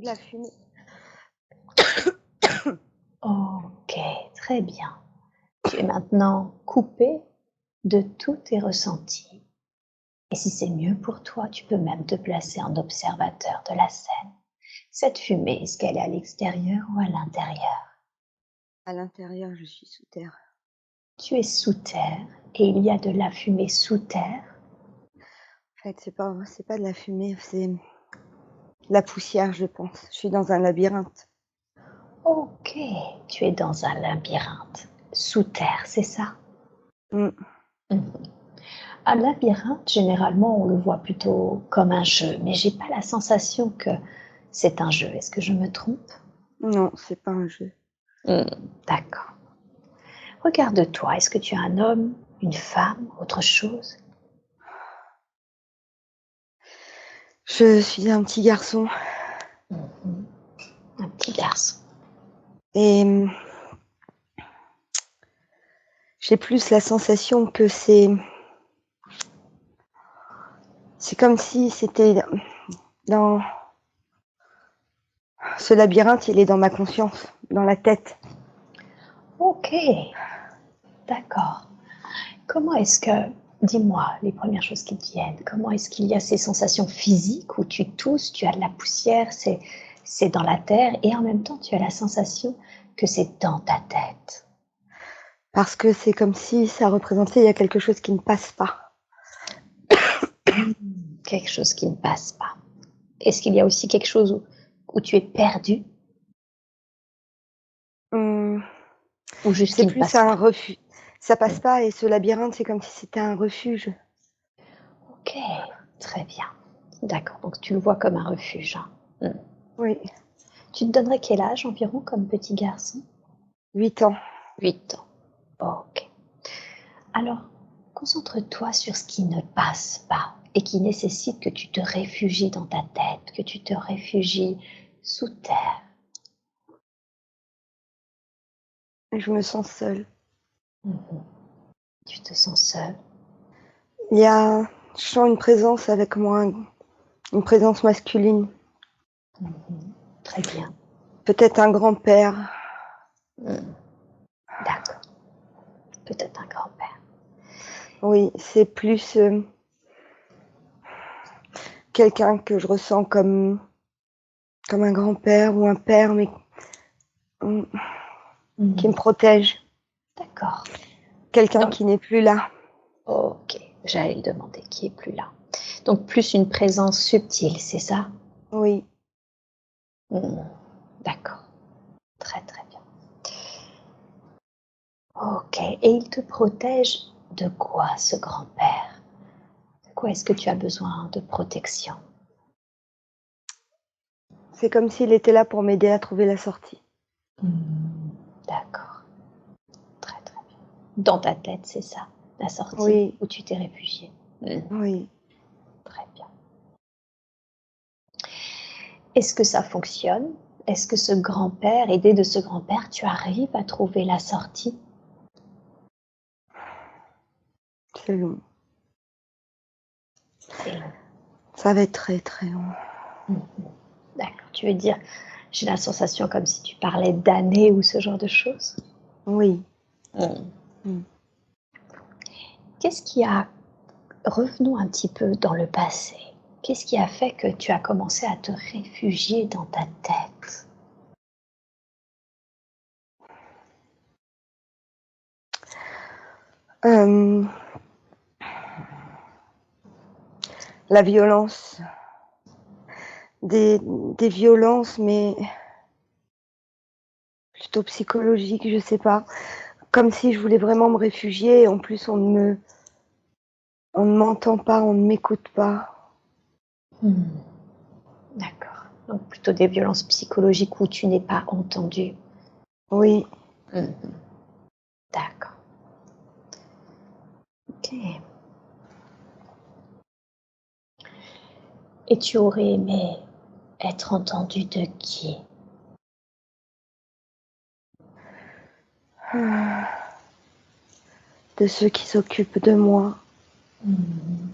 la fumée. Ok, très bien. Tu es maintenant coupé de tous tes ressentis. Et si c'est mieux pour toi, tu peux même te placer en observateur de la scène. Cette fumée, est-ce qu'elle est à l'extérieur ou à l'intérieur? À l'intérieur, je suis sous terre. Tu es sous terre et il y a de la fumée sous terre. En fait, c'est pas de la fumée, c'est de la poussière, je pense. Je suis dans un labyrinthe. Ok, tu es dans un labyrinthe. Sous terre, c'est ça? Mmh. Mhm. Un labyrinthe, généralement, on le voit plutôt comme un jeu, mais j'ai pas la sensation que c'est un jeu. Est-ce que je me trompe? Non, c'est pas un jeu. D'accord. Regarde-toi, est-ce que tu es un homme, une femme, autre chose? Je suis un petit garçon Mhm. Un petit garçon. et j'ai plus la sensation que c'est comme si c'était dans ce labyrinthe, il est dans ma conscience, dans la tête. Ok, d'accord. Comment est-ce que, dis-moi les premières choses qui te viennent, comment est-ce qu'il y a ces sensations physiques où tu tousses, tu as de la poussière, c'est dans la terre et en même temps tu as la sensation que c'est dans ta tête? Parce que c'est comme si ça représentait, il y a quelque chose qui ne passe pas. Quelque chose qui ne passe pas. Est-ce qu'il y a aussi quelque chose où tu es perdu Mmh, ou juste c'est qui ne plus passe un pas? refuge. Ça passe pas et ce labyrinthe, c'est comme si c'était un refuge. Ok, très bien. D'accord, donc tu le vois comme un refuge, hein. Oui, Tu te donnerais quel âge environ comme petit garçon? 8 ans. 8 ans. Ok. Alors, concentre-toi sur ce qui ne passe pas et qui nécessite que tu te réfugies dans ta tête, que tu te réfugies sous terre. Et je me sens seule. Mhm. Tu te sens seul. Je sens une présence avec moi, une présence masculine. Mhm. Très bien. Peut-être un grand-père. Mhm. D'accord. Peut-être un grand-père. Oui, c'est plus quelqu'un que je ressens comme un grand-père ou un père, mais qui me Mhm. protège. D'accord. Quelqu'un Donc, qui n'est plus là. ok, j'allais le demander qui est plus là. Donc plus une présence subtile, c'est ça? Oui, Mhm. D'accord. Très très bien. Ok. Et il te protège de quoi, ce grand-père? De quoi est-ce que tu as besoin de protection? c'est comme s'il était là pour m'aider à trouver la sortie. D'accord. Très très bien. Dans ta tête, c'est ça, la sortie Oui, où tu t'es réfugié. oui. Très bien. Est-ce que ça fonctionne? Est-ce que ce grand-père, aidé de ce grand-père, tu arrives à trouver la sortie? C'est long. C'est long. Ça va être très très long. Mmh. D'accord. Tu veux dire, j'ai la sensation comme si tu parlais d'années ou ce genre de choses? Oui. Mmh. Mm. Qu'est-ce qui a revenons un petit peu dans le passé. Qu'est-ce qui a fait que tu as commencé à te réfugier dans ta tête? Euh, la violence. Des violences, mais plutôt psychologiques, je sais pas. Comme si je voulais vraiment me réfugier et en plus on ne m'entend pas, on ne m'écoute pas. Mmh. D'accord. Donc plutôt des violences psychologiques où tu n'es pas entendu. Oui, Mmh. D'accord. OK. Et tu aurais aimé être entendu de qui? de ceux qui s'occupent de moi, Mmh.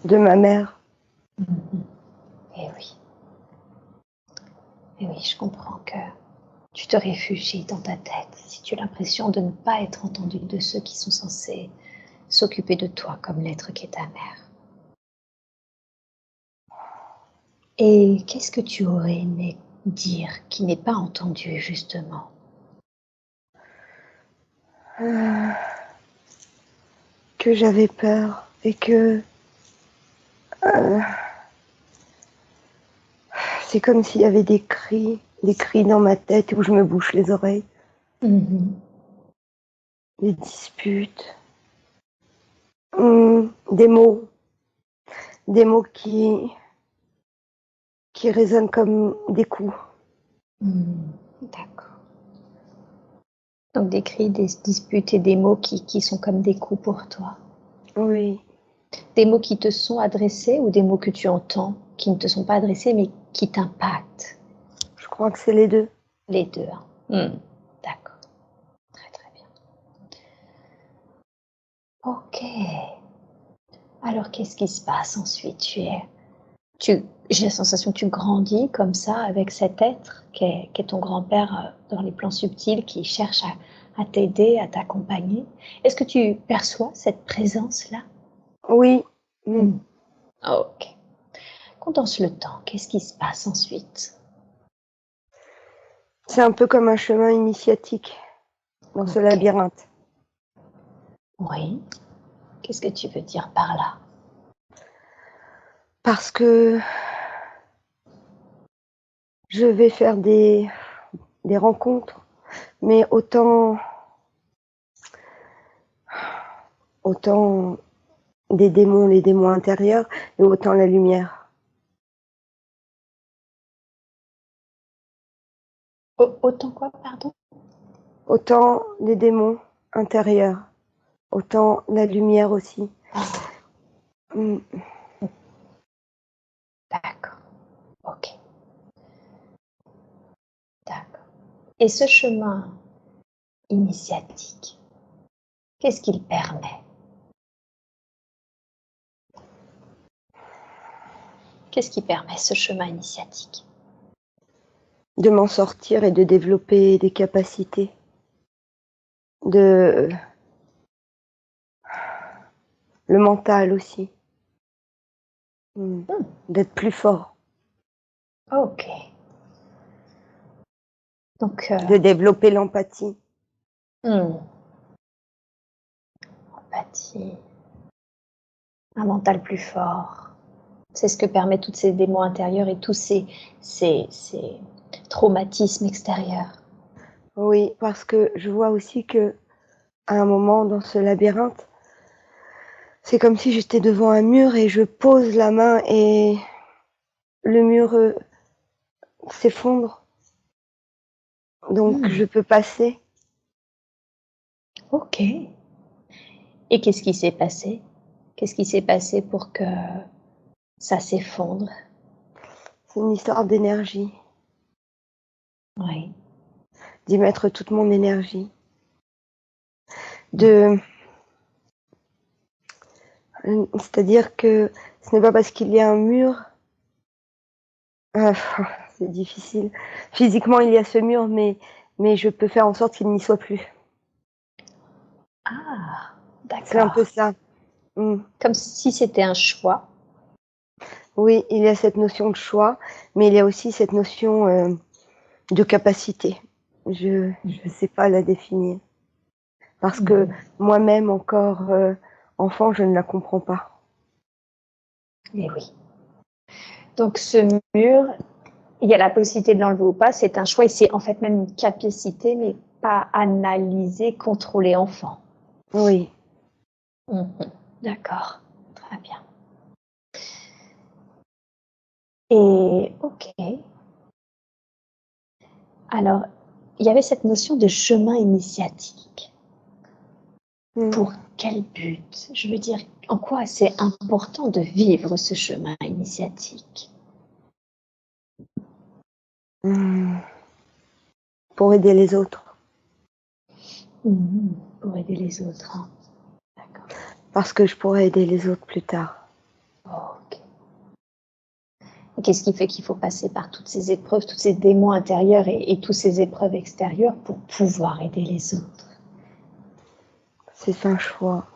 de ma mère. Mmh. Eh oui. Et oui, je comprends que tu te réfugies dans ta tête si tu as l'impression de ne pas être entendu de ceux qui sont censés s'occuper de toi comme l'être qui est ta mère. Et qu'est-ce que tu aurais aimé dire qui n'est pas entendu justement? Que j'avais peur et que c'est comme s'il y avait des cris dans ma tête où je me bouche les oreilles, des disputes, des mots qui résonnent comme des coups. D'accord. Donc des cris, des disputes et des mots qui sont comme des coups pour toi. Oui, Des mots qui te sont adressés ou des mots que tu entends qui ne te sont pas adressés mais qui t'impactent? je crois que c'est les deux. Les deux. D'accord. Très très bien. Ok. Alors qu'est-ce qui se passe ensuite? J'ai la sensation que tu grandis comme ça avec cet être qui est ton grand-père dans les plans subtils qui cherche à t'aider, à t'accompagner. Est-ce que tu perçois cette présence-là? Oui. Ok. Condense le temps. Qu'est-ce qui se passe ensuite? C'est un peu comme un chemin initiatique dans ce labyrinthe. Oui. Qu'est-ce que tu veux dire par là? Parce que je vais faire des rencontres, mais autant des démons, les démons intérieurs, et autant la lumière. Autant quoi, pardon? Autant les démons intérieurs, autant la lumière aussi. D'accord. Ok. D'accord. Et ce chemin initiatique, qu'est-ce qu'il permet? Qu'est-ce qui permet ce chemin initiatique? De m'en sortir et de développer des capacités. Le mental aussi. D'être plus fort. Ok. Donc, de développer l'empathie. Empathie, un mental plus fort. C'est ce que permet tous ces démons intérieurs et tous ces traumatismes extérieurs. Oui, parce que je vois aussi que à un moment dans ce labyrinthe, c'est comme si j'étais devant un mur et je pose la main et le mur s'effondre. Donc je peux passer. Ok. Et qu'est-ce qui s'est passé? Qu'est-ce qui s'est passé pour que ça s'effondre? C'est une histoire d'énergie. Oui. D'y mettre toute mon énergie. C'est-à-dire que ce n'est pas parce qu'il y a un mur. C'est difficile. Physiquement, il y a ce mur, mais je peux faire en sorte qu'il n'y soit plus. Ah, d'accord. C'est un peu ça. Comme si c'était un choix. Oui, il y a cette notion de choix, mais il y a aussi cette notion de capacité. Je ne sais pas la définir. Parce que moi-même, encore enfant, je ne la comprends pas. Eh oui. Donc ce mur, il y a la possibilité de l'enlever ou pas, c'est un choix et c'est en fait même une capacité, mais pas analysée, contrôlée enfant. Oui. D'accord, très bien. Et ok. Alors, il y avait cette notion de chemin initiatique. Pour quel but? Je veux dire, en quoi c'est important de vivre ce chemin initiatique? Pour aider les autres. Pour aider les autres. Hein. Parce que je pourrais aider les autres plus tard. Ok. Et Qu'est-ce qui fait qu'il faut passer par toutes ces épreuves, tous ces démons intérieurs et toutes ces épreuves extérieures pour pouvoir aider les autres? C'est un choix.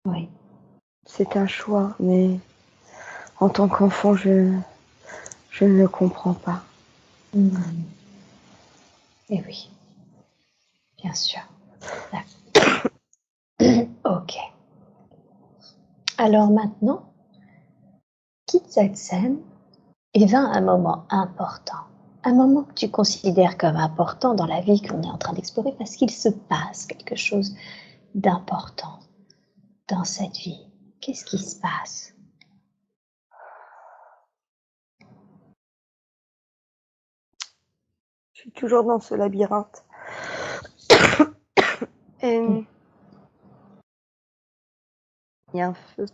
Oui. C'est un choix, mais en tant qu'enfant, je ne le comprends pas. Et oui, bien sûr. Ok. Alors maintenant, quitte cette scène et va à un moment important. Un moment que tu considères comme important dans la vie qu'on est en train d'explorer parce qu'il se passe quelque chose d'important dans cette vie. Qu'est-ce qui se passe? Je suis toujours dans ce labyrinthe. Et il y a un feu.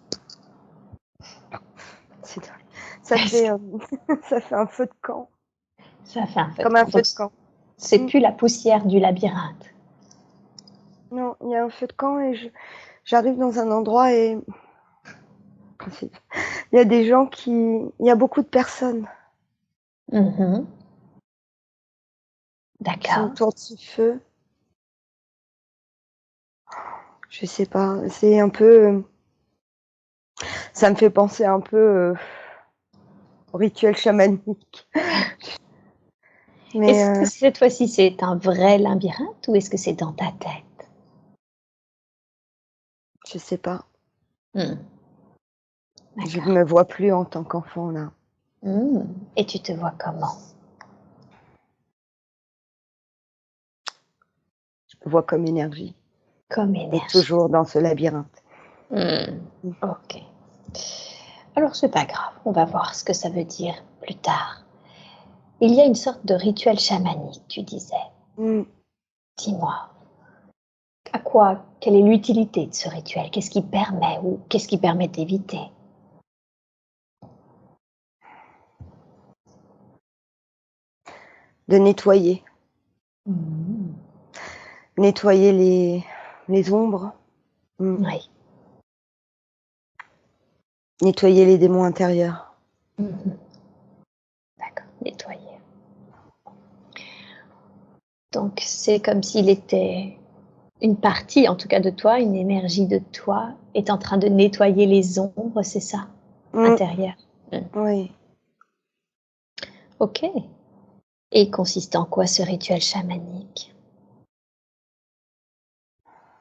Ça fait un feu de camp. Ça fait un feu Comme de un camp. feu Donc, de camp. c'est plus la poussière du labyrinthe. Non, il y a un feu de camp et j'arrive dans un endroit et il y a des gens il y a beaucoup de personnes qui sont D'accord. autour de ce feu. Je sais pas, c'est un peu, ça me fait penser un peu au rituel chamanique. Mais Est-ce que cette fois-ci c'est un vrai labyrinthe ou est-ce que c'est dans ta tête? je sais pas. Je ne D'accord. me vois plus en tant qu'enfant là. Et tu te vois comment? Je me vois comme énergie. Comme Et énergie. toujours dans ce labyrinthe. Ok. Alors c'est pas grave, on va voir ce que ça veut dire plus tard. Il y a une sorte de rituel chamanique, tu disais. Mm. Dis-moi, quelle est l'utilité de ce rituel? Qu'est-ce qui permet ou qu'est-ce qui permet d'éviter? De nettoyer. Mmh. Nettoyer les ombres. Oui. Nettoyer les démons intérieurs. D'accord, nettoyer. Donc c'est comme s'il était une partie, en tout cas de toi, une énergie de toi est en train de nettoyer les ombres, c'est ça? Intérieures. Oui. Ok. Et il consiste en quoi ce rituel chamanique?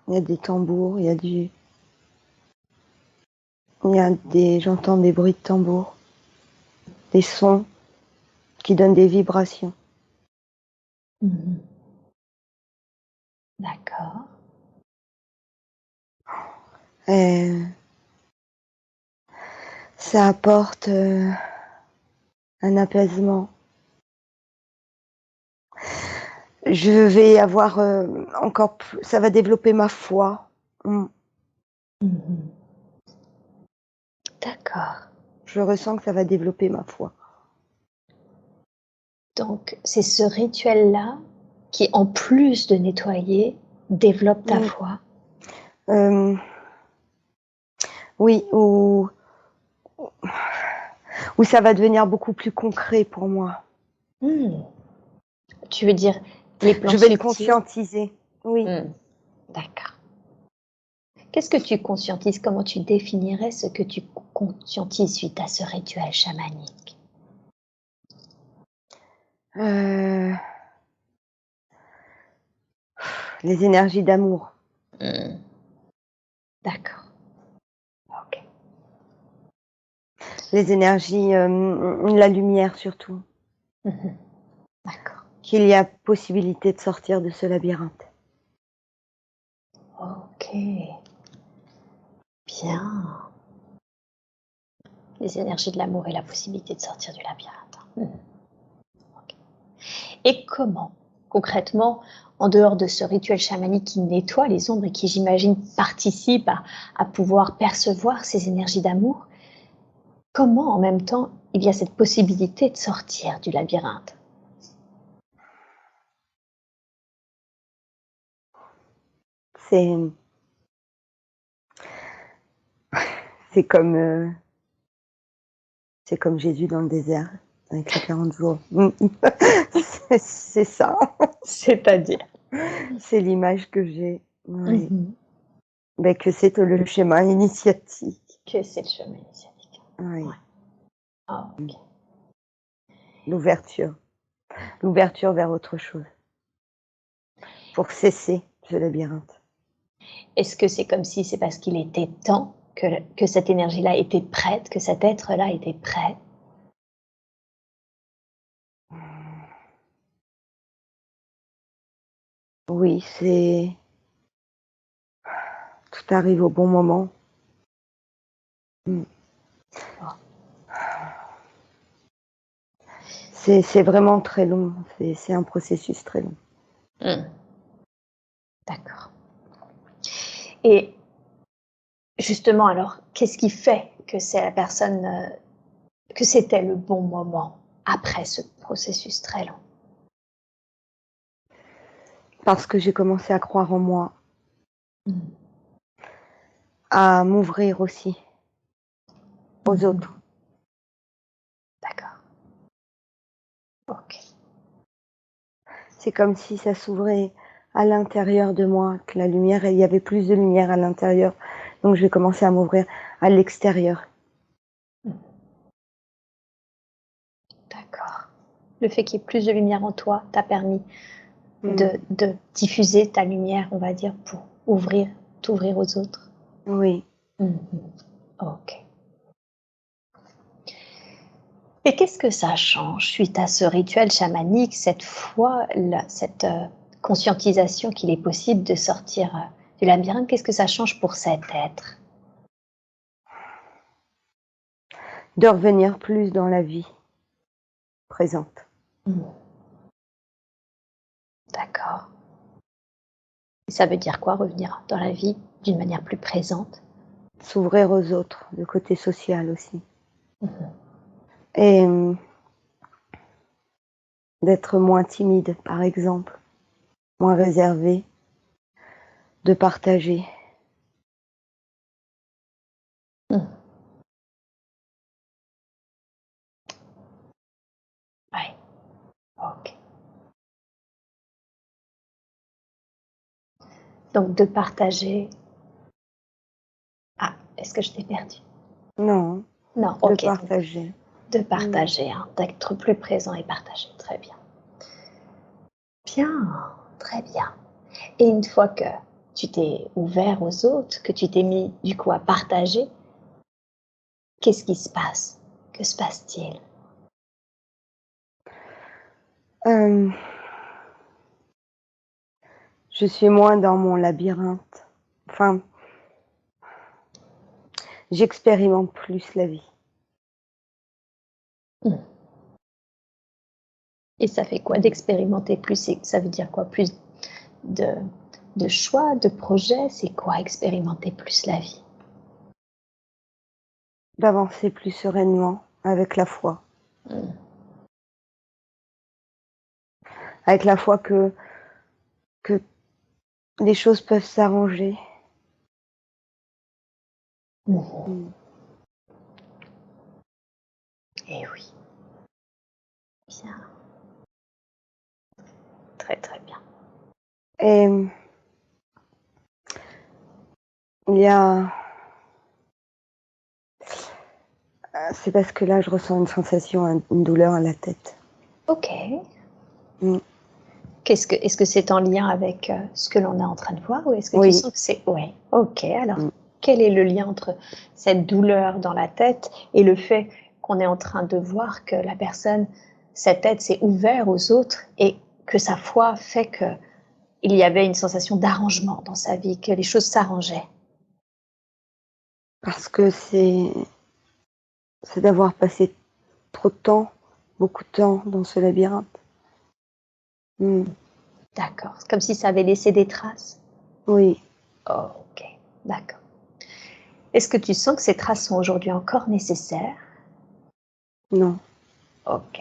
Il y a des tambours, j'entends des bruits de tambours, des sons qui donnent des vibrations. D'accord. Et ça apporte un apaisement. Je vais avoir encore plus, ça va développer ma foi. D'accord. Je ressens que ça va développer ma foi. Donc c'est ce rituel-là qui, en plus de nettoyer, développe ta foi. Oui, ou ça va devenir beaucoup plus concret pour moi. Tu veux dire les plans Je vais le subtils? conscientiser. Oui. D'accord. Qu'est-ce que tu conscientises? Comment tu définirais ce que tu conscientises suite à ce rituel chamanique? Les énergies d'amour. D'accord. Ok. Les énergies, la lumière surtout. D'accord. Qu'il y a possibilité de sortir de ce labyrinthe. Ok. Bien. Les énergies de l'amour et la possibilité de sortir du labyrinthe. Ok. Et comment, concrètement, en dehors de ce rituel chamanique qui nettoie les ombres et qui, j'imagine, participe à pouvoir percevoir ces énergies d'amour, comment, en même temps, il y a cette possibilité de sortir du labyrinthe? C'est comme C'est comme Jésus dans le désert, avec les 40 jours. C'est ça. C'est-à-dire? C'est l'image que j'ai. Oui. Mhm. Ben, que c'est le schéma initiatique. Que c'est le chemin initiatique. Oui. Ouais. Ah, ok. L'ouverture. L'ouverture vers autre chose. Pour cesser ce labyrinthe. Est-ce que c'est comme si c'est parce qu'il était temps que cette énergie-là était prête, que cet être-là était prêt? Oui, c'est... Tout arrive au bon moment. Oh. C'est vraiment très long. C'est un processus très long. D'accord. Et justement, alors, qu'est-ce qui fait que c'est la personne, que c'était le bon moment après ce processus très long? Parce que j'ai commencé à croire en moi, Mmh. à m'ouvrir aussi aux autres. D'accord. Ok. C'est comme si ça s'ouvrait à l'intérieur de moi, que la lumière, il y avait plus de lumière à l'intérieur. Donc je vais commencer à m'ouvrir à l'extérieur. D'accord. Le fait qu'il y ait plus de lumière en toi t'a permis Mm. de diffuser ta lumière, on va dire, pour t'ouvrir aux autres. Oui. Ok. Et qu'est-ce que ça change suite à ce rituel chamanique, cette fois, cette conscientisation qu'il est possible de sortir du labyrinthe? Qu'est-ce que ça change pour cet être? De revenir plus dans la vie présente. D'accord. Et ça veut dire quoi, revenir dans la vie d'une manière plus présente? S'ouvrir aux autres, le côté social aussi. Et d'être moins timide, par exemple, moins réservé, de partager. Oui. Ok. Donc de partager. Ah, est-ce que je t'ai perdu? Non, Non, de ok. Donc partager. de partager, hein, d'être plus présent et partager. Très bien. Bien, très bien. Et une fois que tu t'es ouvert aux autres, que tu t'es mis du coup à partager, qu'est-ce qui se passe? Que se passe-t-il? Euh, je suis moins dans mon labyrinthe. Enfin, j'expérimente plus la vie. Et ça fait quoi d'expérimenter plus? Ça veut dire quoi? Plus de, de choix, de projets? C'est quoi expérimenter plus la vie? D'avancer plus sereinement avec la foi. Avec la foi que les choses peuvent s'arranger. Eh oui, bien, très très bien. Et il y a... C'est parce que là, je ressens une sensation, une douleur à la tête. Ok. Mm. Est-ce que c'est en lien avec ce que l'on est en train de voir ou est-ce que tu Oui. sens que c'est... Ouais, ok. Alors, quel est le lien entre cette douleur dans la tête et le fait qu'on est en train de voir que la personne, cette tête s'est ouverte aux autres et que sa foi fait qu'il y avait une sensation d'arrangement dans sa vie, que les choses s'arrangeaient? Parce que c'est d'avoir passé trop de temps, beaucoup de temps dans ce labyrinthe. D'accord. C'est comme si ça avait laissé des traces? Oui. Ok, d'accord. Est-ce que tu sens que ces traces sont aujourd'hui encore nécessaires? Non. Ok.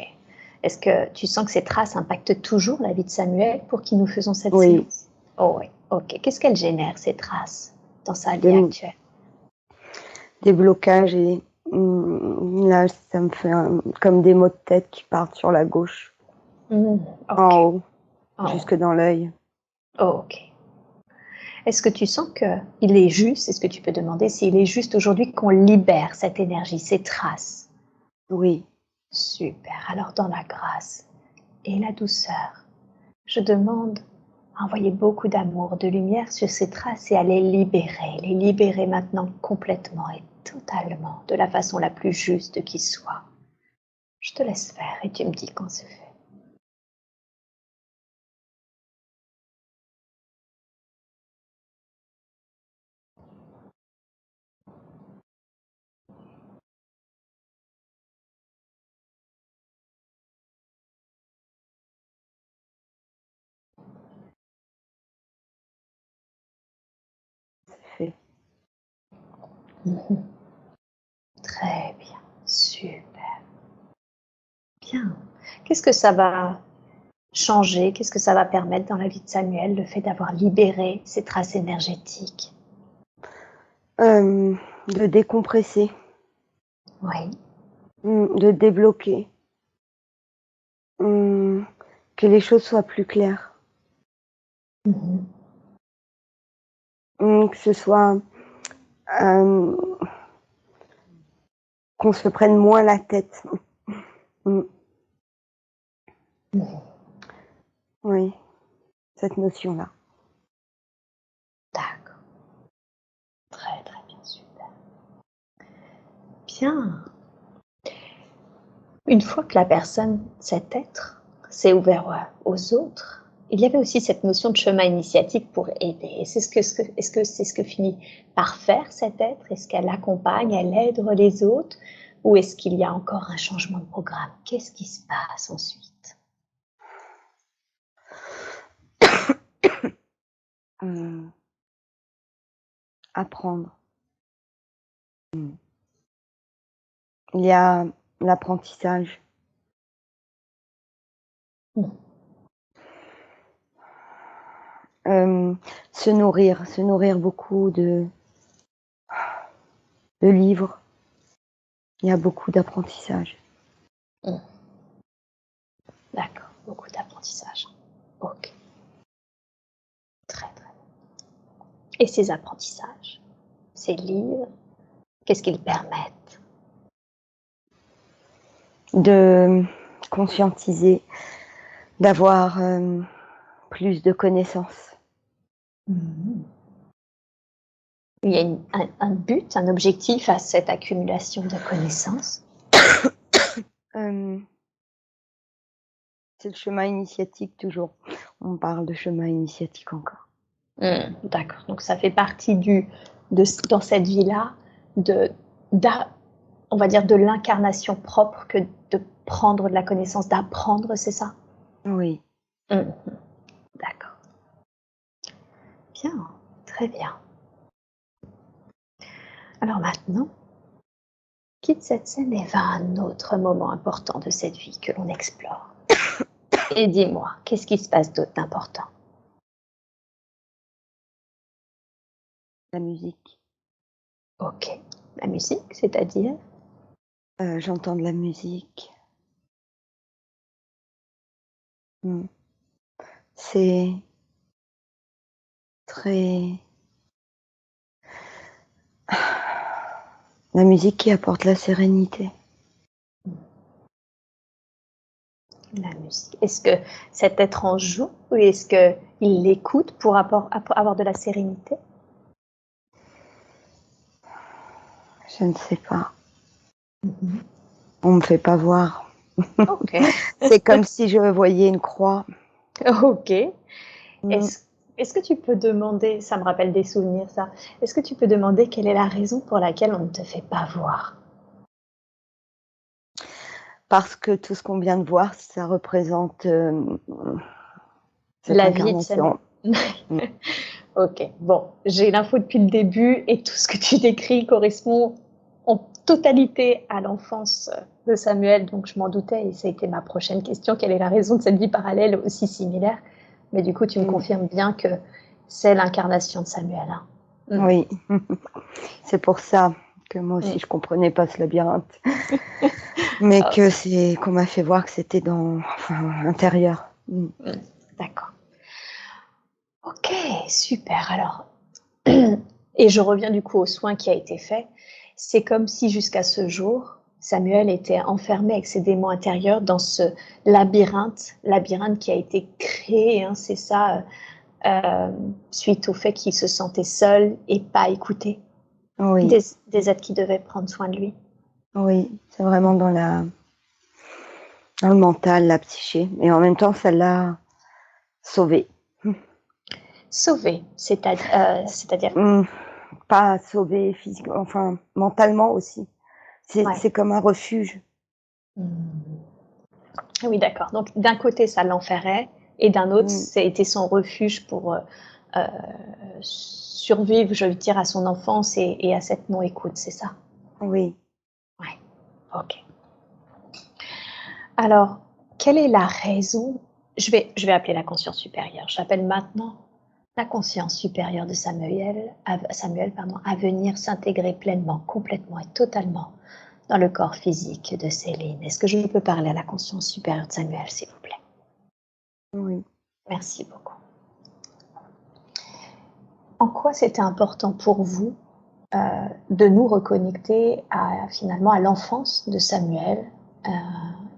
Est-ce que tu sens que ces traces impactent toujours la vie de Samuel pour qui nous faisons cette Oui. séance? Oh oui, ok. Qu'est-ce qu'elles génèrent, ces traces, dans sa vie Des- actuelle? Des blocages et une Là, ça me fait comme des maux de tête qui partent sur la gauche, Ok. en haut, En haut. jusque dans l'œil. Ok. Est-ce que tu sens qu'il est juste, est-ce que tu peux demander s'il est juste aujourd'hui qu'on libère cette énergie, ces traces? Oui, Super. Alors dans la grâce et la douceur, je demande à envoyer beaucoup d'amour, de lumière sur ces traces et à les libérer maintenant complètement et totalement, de la façon la plus juste qui soit. Je te laisse faire et tu me dis quand c'est fait. c'est fait. Mhm. Très bien, super, bien. Qu'est-ce que ça va changer? Qu'est-ce que ça va permettre dans la vie de Samuel, le fait d'avoir libéré ces traces énergétiques? De décompresser, Oui. de débloquer, que les choses soient plus claires, Mhm. que ce soit qu'on se prenne moins la tête. Mhm. Oui, cette notion-là. D'accord. Très très bien, super. Bien. Une fois que la personne, cet être, s'est ouvert aux autres, il y avait aussi cette notion de chemin initiatique pour aider. Est-ce que c'est ce que finit par faire cet être? Est-ce qu'elle accompagne, elle aide les autres? Ou est-ce qu'il y a encore un changement de programme? Qu'est-ce qui se passe ensuite? Apprendre. Il y a l'apprentissage. Mmh. Se nourrir beaucoup de livres. Il y a beaucoup d'apprentissage. Mmh. D'accord, beaucoup d'apprentissage. Ok, très très bien. Et ces apprentissages, ces livres, qu'est-ce qu'ils permettent? De conscientiser, d'avoir plus de connaissances. Mmh. Il y a un but, un objectif à cette accumulation de connaissances? Euh, c'est le chemin initiatique toujours. On parle de chemin initiatique encore. D'accord, donc ça fait partie dans cette vie-là, de, on va dire de l'incarnation propre que de prendre de la connaissance, d'apprendre, c'est ça? Oui. Mmh. D'accord. Bien, très bien. Alors maintenant, quitte cette scène et va à un autre moment important de cette vie que l'on explore. Et dis-moi, qu'est-ce qui se passe d'autre d'important? La musique. Ok, la musique, c'est-à-dire? J'entends de la musique. C'est très... La musique qui apporte la sérénité. La musique. Est-ce que cet être en joue ou est-ce qu'il l'écoute pour avoir de la sérénité? Je ne sais pas. Mhm. On me fait pas voir. Ok. C'est comme si je voyais une croix. Ok. Mm. Est-ce que tu peux demander, ça me rappelle des souvenirs ça, est-ce que tu peux demander quelle est la raison pour laquelle on ne te fait pas voir? Parce que tout ce qu'on vient de voir, ça représente cette La vie de Samuel. incarnation. Mm. Ok, bon, j'ai l'info depuis le début et tout ce que tu décris correspond en totalité à l'enfance de Samuel, donc je m'en doutais et ça a été ma prochaine question, quelle est la raison de cette vie parallèle aussi similaire? Mais du coup, tu me confirmes bien que c'est l'incarnation de Samuel. Hein. Oui, c'est pour ça que moi aussi Mm. je comprenais pas ce labyrinthe, mais Ah, qu'on m'a fait voir que c'était intérieur. d'accord. Ok, super. Alors, et je reviens du coup au soin qui a été fait. C'est comme si jusqu'à ce jour, Samuel était enfermé avec ses démons intérieurs dans ce labyrinthe qui a été créé, hein, c'est ça, suite au fait qu'il se sentait seul et pas écouté Oui, des êtres qui devaient prendre soin de lui. oui, c'est vraiment dans le mental, la psyché, et en même temps ça l'a sauvé. Sauvé, c'est-à-dire, Pas sauvé physiquement, enfin mentalement aussi. ouais. C'est comme un refuge. Oui, d'accord. Donc d'un côté, ça l'enferrait, et d'un autre, Mm, c'était son refuge pour euh, survivre, je veux dire, à son enfance et à cette non-écoute, c'est ça? oui. Ouais. Ok. Alors, quelle est la raison? Je vais appeler la conscience supérieure. J'appelle maintenant la conscience supérieure de Samuel, pardon, à venir s'intégrer pleinement, complètement et totalement dans le corps physique de Céline. Est-ce que je peux parler à la conscience supérieure de Samuel, s'il vous plaît? Oui. Merci beaucoup. En quoi c'était important pour vous de nous reconnecter finalement à l'enfance de Samuel euh,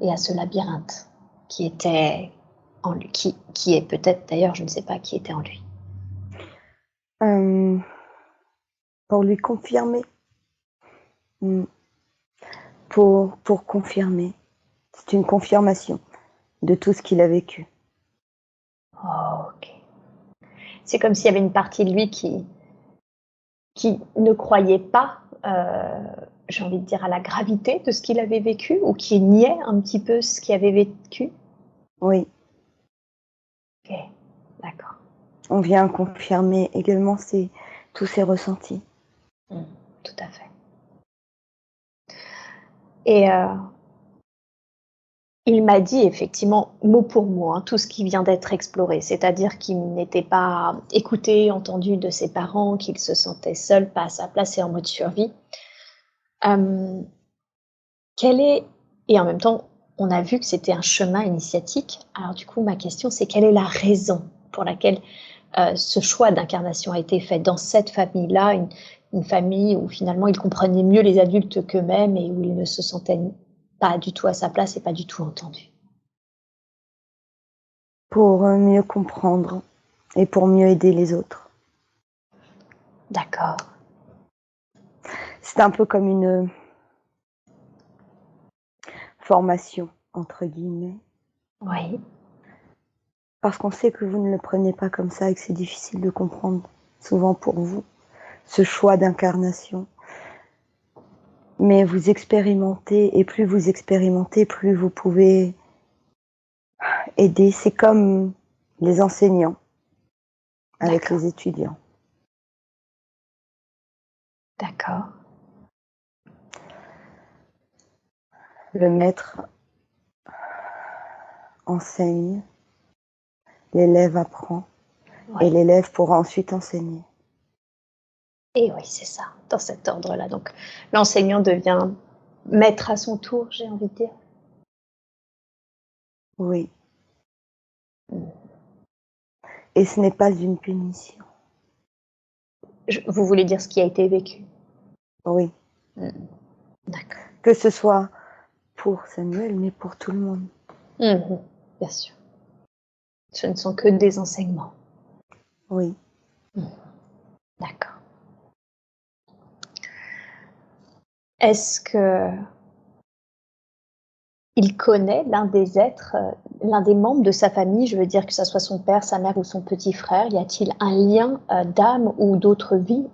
et à ce labyrinthe qui était en lui, qui est peut-être d'ailleurs, je ne sais pas, qui était en lui. Euh, pour lui confirmer. Mm. Pour confirmer. C'est une confirmation de tout ce qu'il a vécu. Oh, ok. C'est comme s'il y avait une partie de lui qui ne croyait pas, j'ai envie de dire, à la gravité de ce qu'il avait vécu, ou qui niait un petit peu ce qu'il avait vécu. Oui. Ok, d'accord. On vient confirmer également tous ses ressentis. Tout à fait. Et il m'a dit effectivement, mot pour mot, hein, tout ce qui vient d'être exploré, c'est-à-dire qu'il n'était pas écouté, entendu de ses parents, qu'il se sentait seul, pas à sa place et en mode survie. Euh, quelle est, et en même temps, on a vu que c'était un chemin initiatique. Alors du coup, ma question, c'est quelle est la raison pour laquelle ce choix d'incarnation a été fait dans cette famille-là, une famille où finalement il comprenait mieux les adultes qu'eux-mêmes et où il ne se sentait pas du tout à sa place et pas du tout entendu. Pour mieux comprendre et pour mieux aider les autres. D'accord. C'est un peu comme une formation, entre guillemets. Oui. Parce qu'on sait que vous ne le prenez pas comme ça et que c'est difficile de comprendre, souvent pour vous, ce choix d'incarnation. Mais vous expérimentez, et plus vous expérimentez, plus vous pouvez aider. C'est comme les enseignants avec D'accord. les étudiants. D'accord. Le maître enseigne, l'élève apprend, et Oui. l'élève pourra ensuite enseigner. Et oui, c'est ça, dans cet ordre-là. Donc, l'enseignant devient maître à son tour, j'ai envie de dire. Oui. Et ce n'est pas une punition. Vous voulez dire ce qui a été vécu? Oui. D'accord. Que ce soit pour Samuel, mais pour tout le monde. Bien sûr. Ce ne sont que des enseignements. Oui. D'accord. Est-ce que il connaît l'un des êtres, l'un des membres de sa famille, je veux dire que ça soit son père, sa mère ou son petit frère? Y a-t-il un lien d'âme ou d'autre vie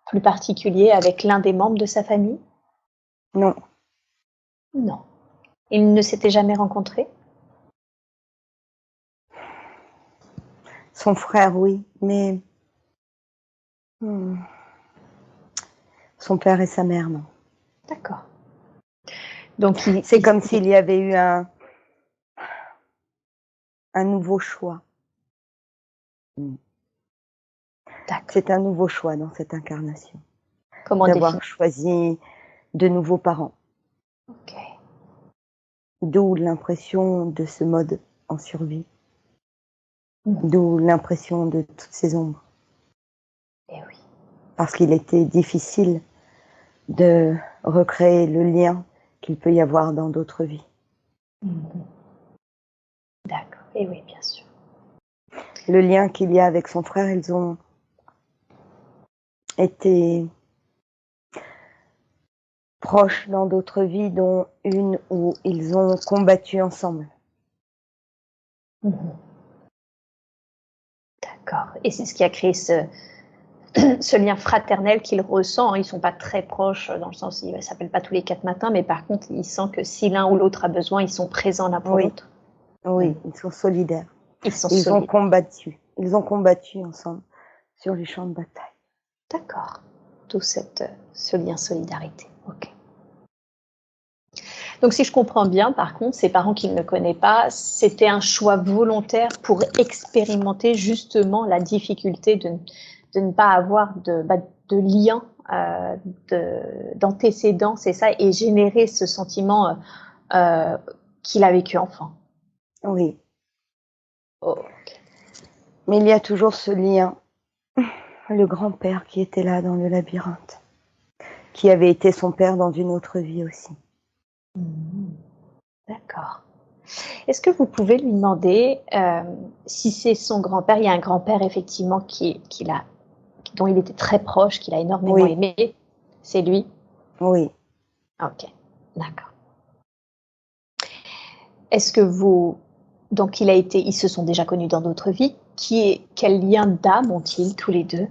plus particulier avec l'un des membres de sa famille? Non. Non. Ils ne s'étaient jamais rencontrés? Son frère, oui, mais son père et sa mère, non. D'accord. Donc C'est comme s'il y avait eu un nouveau choix. D'accord. C'est un nouveau choix dans cette incarnation. Comment d'avoir définir? choisi de nouveaux parents. Ok. D'où l'impression de ce mode en survie, Mhm. d'où l'impression de toutes ces ombres. Eh oui. Parce qu'il était difficile de recréer le lien qu'il peut y avoir dans d'autres vies. Mhm. D'accord. Eh oui, bien sûr. Le lien qu'il y a avec son frère, ils ont été proches dans d'autres vies, dont une où ils ont combattu ensemble. Mhm. D'accord. Et c'est ce qui a créé ce lien fraternel qu'il ressent. Ils ne sont pas très proches dans le sens où ils ne s'appellent pas tous les 4 matins, mais par contre, il sent que si l'un ou l'autre a besoin, ils sont présents l'un pour Oui, l'autre. oui, ils sont solidaires. Ils sont Ils ont solides. combattu. Ils ont combattu ensemble sur les champs de bataille. D'accord. Tout ce lien solidarité. Ok. Donc, si je comprends bien, par contre, ces parents qu'il ne connaît pas, c'était un choix volontaire pour expérimenter justement la difficulté de ne pas avoir de lien, d'antécédents, c'est ça, et générer ce sentiment qu'il a vécu enfant. Oui, Ok. mais il y a toujours ce lien. Le grand-père qui était là dans le labyrinthe, qui avait été son père dans une autre vie aussi. D'accord. Est-ce que vous pouvez lui demander si c'est son grand-père? Il y a un grand-père effectivement dont il était très proche, qu'il a énormément Oui, aimé. C'est lui? oui, Ok, d'accord. Est-ce que donc ils se sont déjà connus dans d'autres vies. Quel lien d'âme ont-ils tous les deux?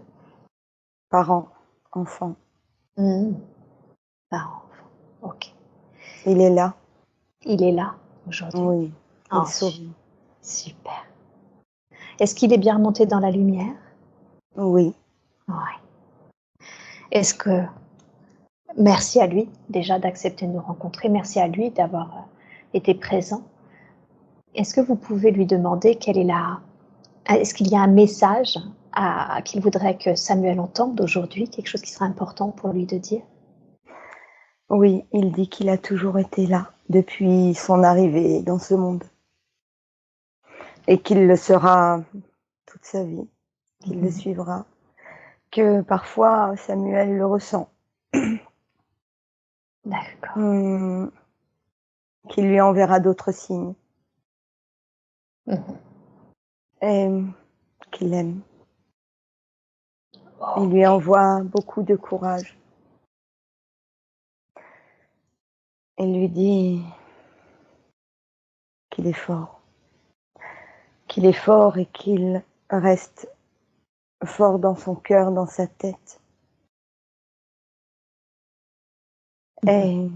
parents, enfants. Parents, enfants. Ok. Il est là. Il est là aujourd'hui. Oui, il Oh, sourit. super. Est-ce qu'il est bien remonté dans la lumière? Oui, Ouais. Est-ce que Merci à lui déjà d'accepter de nous rencontrer. Merci à lui d'avoir été présent. Est-ce que vous pouvez lui demander est-ce qu'il y a un message qu'il voudrait que Samuel entende aujourd'hui, quelque chose qui serait important pour lui de dire? oui, il dit qu'il a toujours été là depuis son arrivée dans ce monde et qu'il le sera toute sa vie, qu'il le suivra, que parfois Samuel le ressent, D'accord. qu'il lui enverra d'autres signes Mhm. et qu'il l'aime. Il lui Ok. envoie beaucoup de courage. Il lui dit qu'il est fort. Qu'il est fort et qu'il reste fort dans son cœur, dans sa tête. Et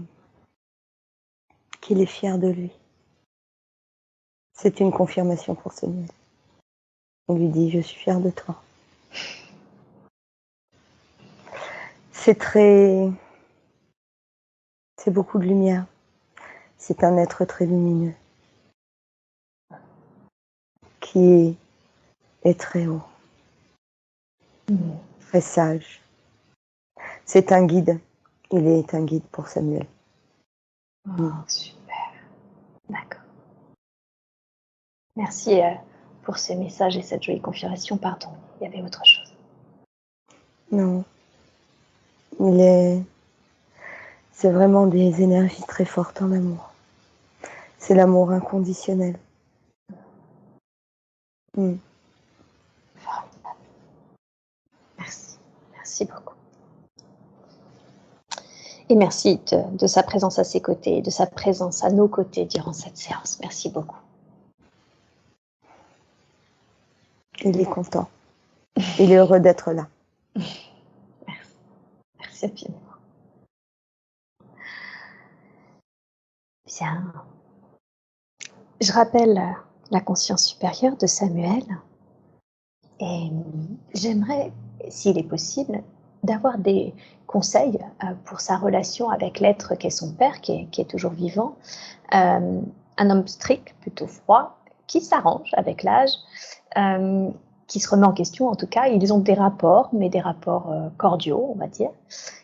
qu'il est fier de lui. C'est une confirmation pour Samuel. On lui dit, je suis fière de toi. C'est beaucoup de lumière. C'est un être très lumineux qui est très haut, très sage. C'est un guide. Il est un guide pour Samuel. Oh, super. D'accord. Merci pour ces messages et cette jolie confirmation. Pardon, il y avait autre chose. Non, c'est vraiment des énergies très fortes en amour. C'est l'amour inconditionnel. Formidable. Merci. Merci beaucoup. Et merci de sa présence à ses côtés, de sa présence à nos côtés durant cette séance. Merci beaucoup. Il est content. Il est heureux d'être là. Merci. Merci infiniment. Bien. Je rappelle la conscience supérieure de Samuel et j'aimerais, s'il est possible, d'avoir des conseils pour sa relation avec l'être qu'est son père, qui est toujours vivant. Un homme strict, plutôt froid, qui s'arrange avec l'âge, qui se remet en question, en tout cas. Ils ont des rapports, mais des rapports cordiaux, on va dire.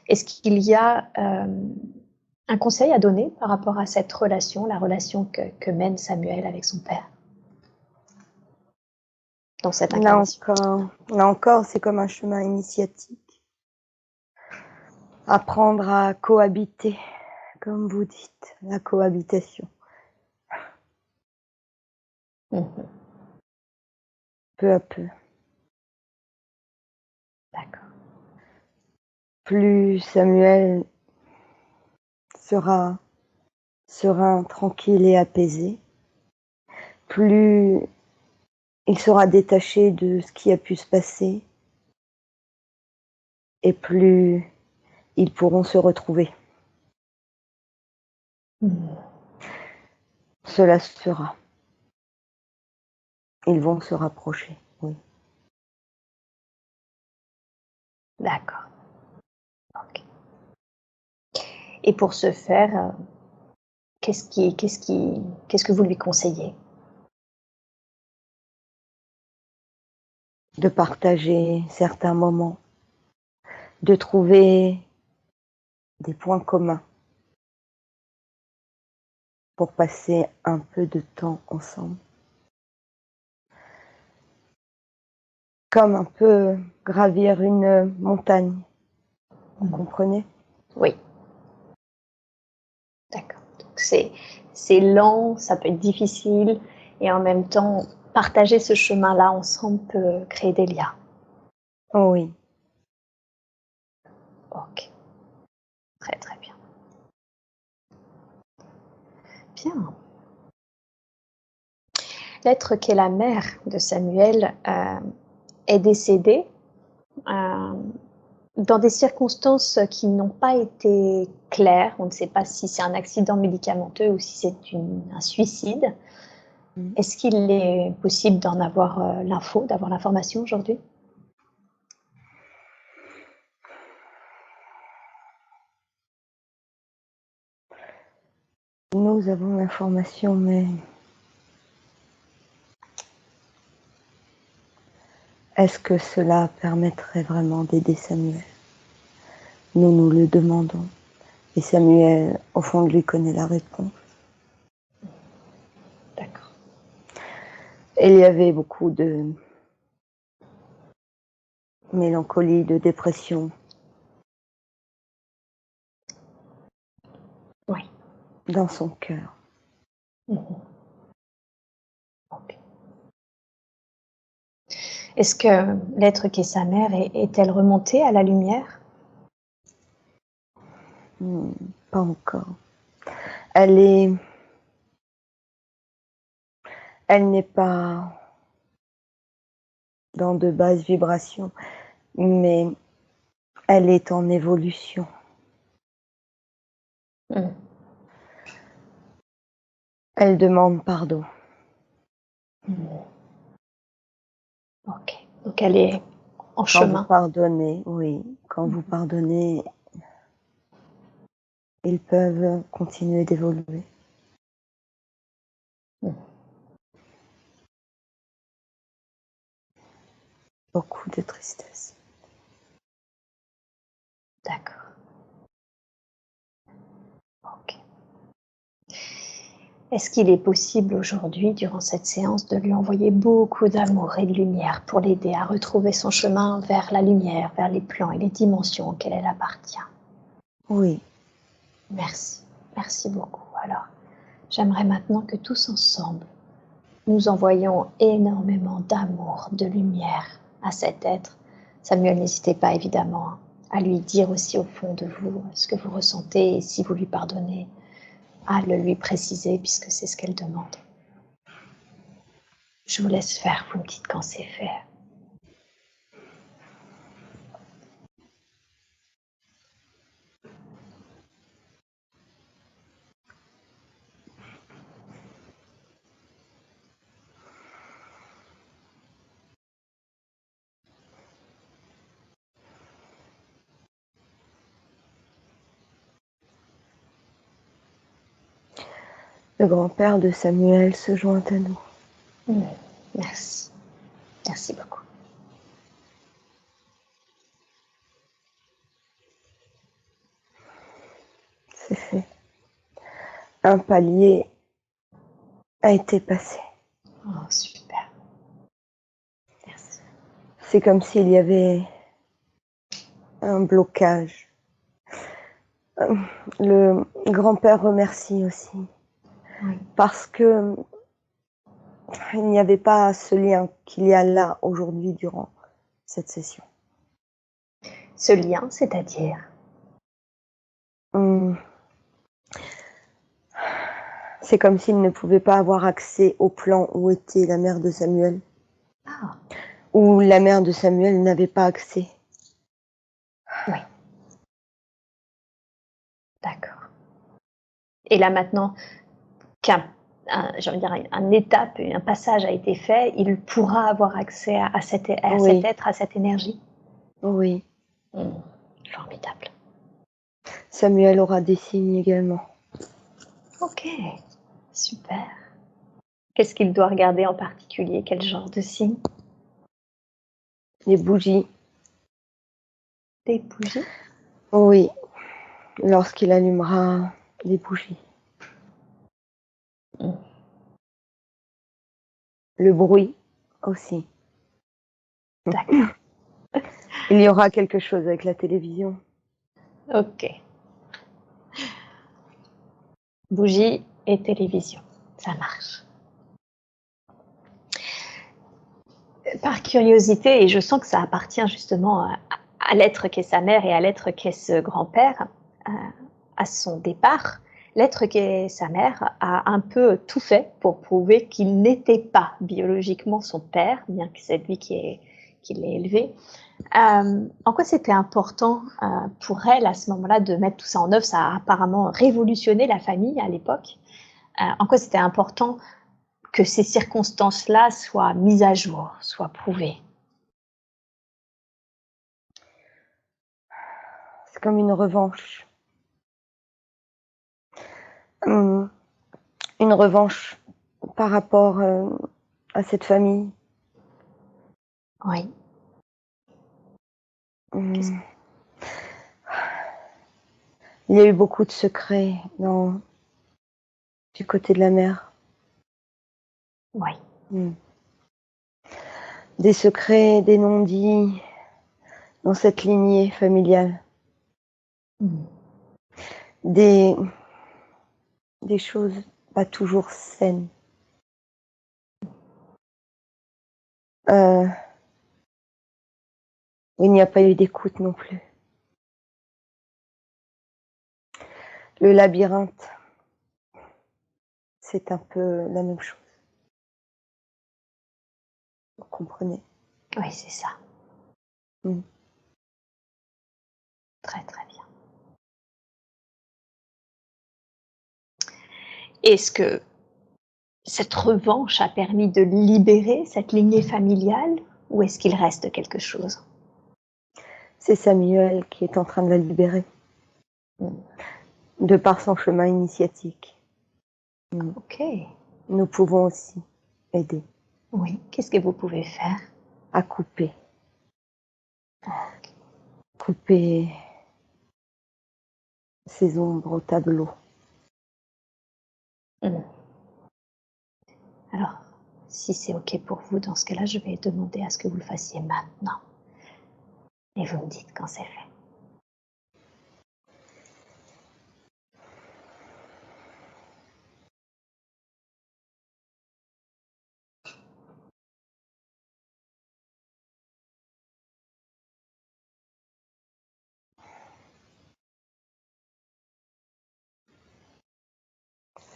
Est-ce qu'il y a un conseil à donner par rapport à cette relation, la relation que mène Samuel avec son père dans cette incarnation? Là encore, c'est comme un chemin initiatique. Apprendre à cohabiter, comme vous dites, la cohabitation. Peu à peu. D'accord. Plus Samuel sera serein, tranquille et apaisé, plus il sera détaché de ce qui a pu se passer et plus ils pourront se retrouver. Cela se fera. Ils vont se rapprocher, oui. D'accord. Ok. Et pour ce faire, qu'est-ce que vous lui conseillez? De partager certains moments, de trouver des points communs pour passer un peu de temps ensemble. Comme un peu gravir une montagne, vous comprenez? Oui. D'accord. Donc c'est lent, ça peut être difficile, et en même temps, partager ce chemin-là ensemble peut créer des liens. Oh oui. Ok. Très très bien. Bien. L'être qui est la mère de Samuel est décédée dans des circonstances qui n'ont pas été claires. On ne sait pas si c'est un accident médicamenteux ou si c'est un suicide. Est-ce qu'il est possible d'en avoir d'avoir l'information aujourd'hui? Nous avons l'information, mais est-ce que cela permettrait vraiment d'aider Samuel? Nous nous le demandons. Et Samuel, au fond de lui, connaît la réponse. D'accord. Il y avait beaucoup de mélancolie, de dépression. Oui. Dans son cœur. Okay. Est-ce que l'être qui est sa mère est-elle remontée à la lumière? Pas encore. Elle n'est pas dans de basses vibrations, mais elle est en évolution. Elle demande pardon. Ok. Donc elle est en Quand vous chemin. pardonnez, oui, quand vous pardonnez, ils peuvent continuer d'évoluer. Beaucoup de tristesse. D'accord. Ok. Est-ce qu'il est possible aujourd'hui, durant cette séance, de lui envoyer beaucoup d'amour et de lumière pour l'aider à retrouver son chemin vers la lumière, vers les plans et les dimensions auxquelles elle appartient? Oui. Merci. Merci beaucoup. Alors, j'aimerais maintenant que tous ensemble, nous envoyons énormément d'amour, de lumière à cet être. Samuel, n'hésitez pas évidemment à lui dire aussi au fond de vous ce que vous ressentez, et si vous lui pardonnez, à le lui préciser puisque c'est ce qu'elle demande. Je vous laisse faire, vous me dites quand c'est fait. Le grand-père de Samuel se joint à nous. Merci. Merci beaucoup. c'est fait. Un palier a été passé. Oh, super. Merci. C'est comme s'il y avait un blocage. Le grand-père remercie aussi. Oui. Parce que il n'y avait pas ce lien qu'il y a là aujourd'hui durant cette session. Ce lien, c'est-à-dire? C'est comme s'il ne pouvait pas avoir accès au plan où était la mère de Samuel. Ah, Où la mère de Samuel n'avait pas accès. oui. D'accord. Et là maintenant un étape, un passage a été fait, il pourra avoir accès à cet Oui, être, à cette énergie? oui. Formidable. Samuel aura des signes également. Ok, super. Qu'est-ce qu'il doit regarder en particulier? Quel genre de signe? Les bougies. Des bougies? Oui, lorsqu'il allumera les bougies. Le bruit aussi. D'accord. Il y aura quelque chose avec la télévision. Ok. Bougie et télévision, ça marche. Par curiosité, et je sens que ça appartient justement à l'être qu'est sa mère et à l'être qu'est ce grand-père, à son départ, l'être qu'est sa mère a un peu tout fait pour prouver qu'il n'était pas biologiquement son père, bien que c'est lui qui l'ait élevé. En quoi c'était important pour elle à ce moment-là de mettre tout ça en œuvre? Ça a apparemment révolutionné la famille à l'époque. En quoi c'était important que ces circonstances-là soient mises à jour, soient prouvées? C'est comme une revanche. Une revanche par rapport à cette famille. Oui. Il y a eu beaucoup de secrets du côté de la mère. Oui. Des secrets, des non-dits dans cette lignée familiale. Des choses pas toujours saines. Il n'y a pas eu d'écoute non plus. Le labyrinthe, c'est un peu la même chose. Vous comprenez? Oui, c'est ça. Très, très bien. Est-ce que cette revanche a permis de libérer cette lignée familiale ou est-ce qu'il reste quelque chose? C'est Samuel qui est en train de la libérer. De par son chemin initiatique. Ok. Nous pouvons aussi aider Oui. Qu'est-ce que vous pouvez faire? à couper. Ok. Couper ces ombres au tableau. Alors, si c'est ok pour vous, dans ce cas-là, je vais demander à ce que vous le fassiez maintenant. Et vous me dites quand c'est fait.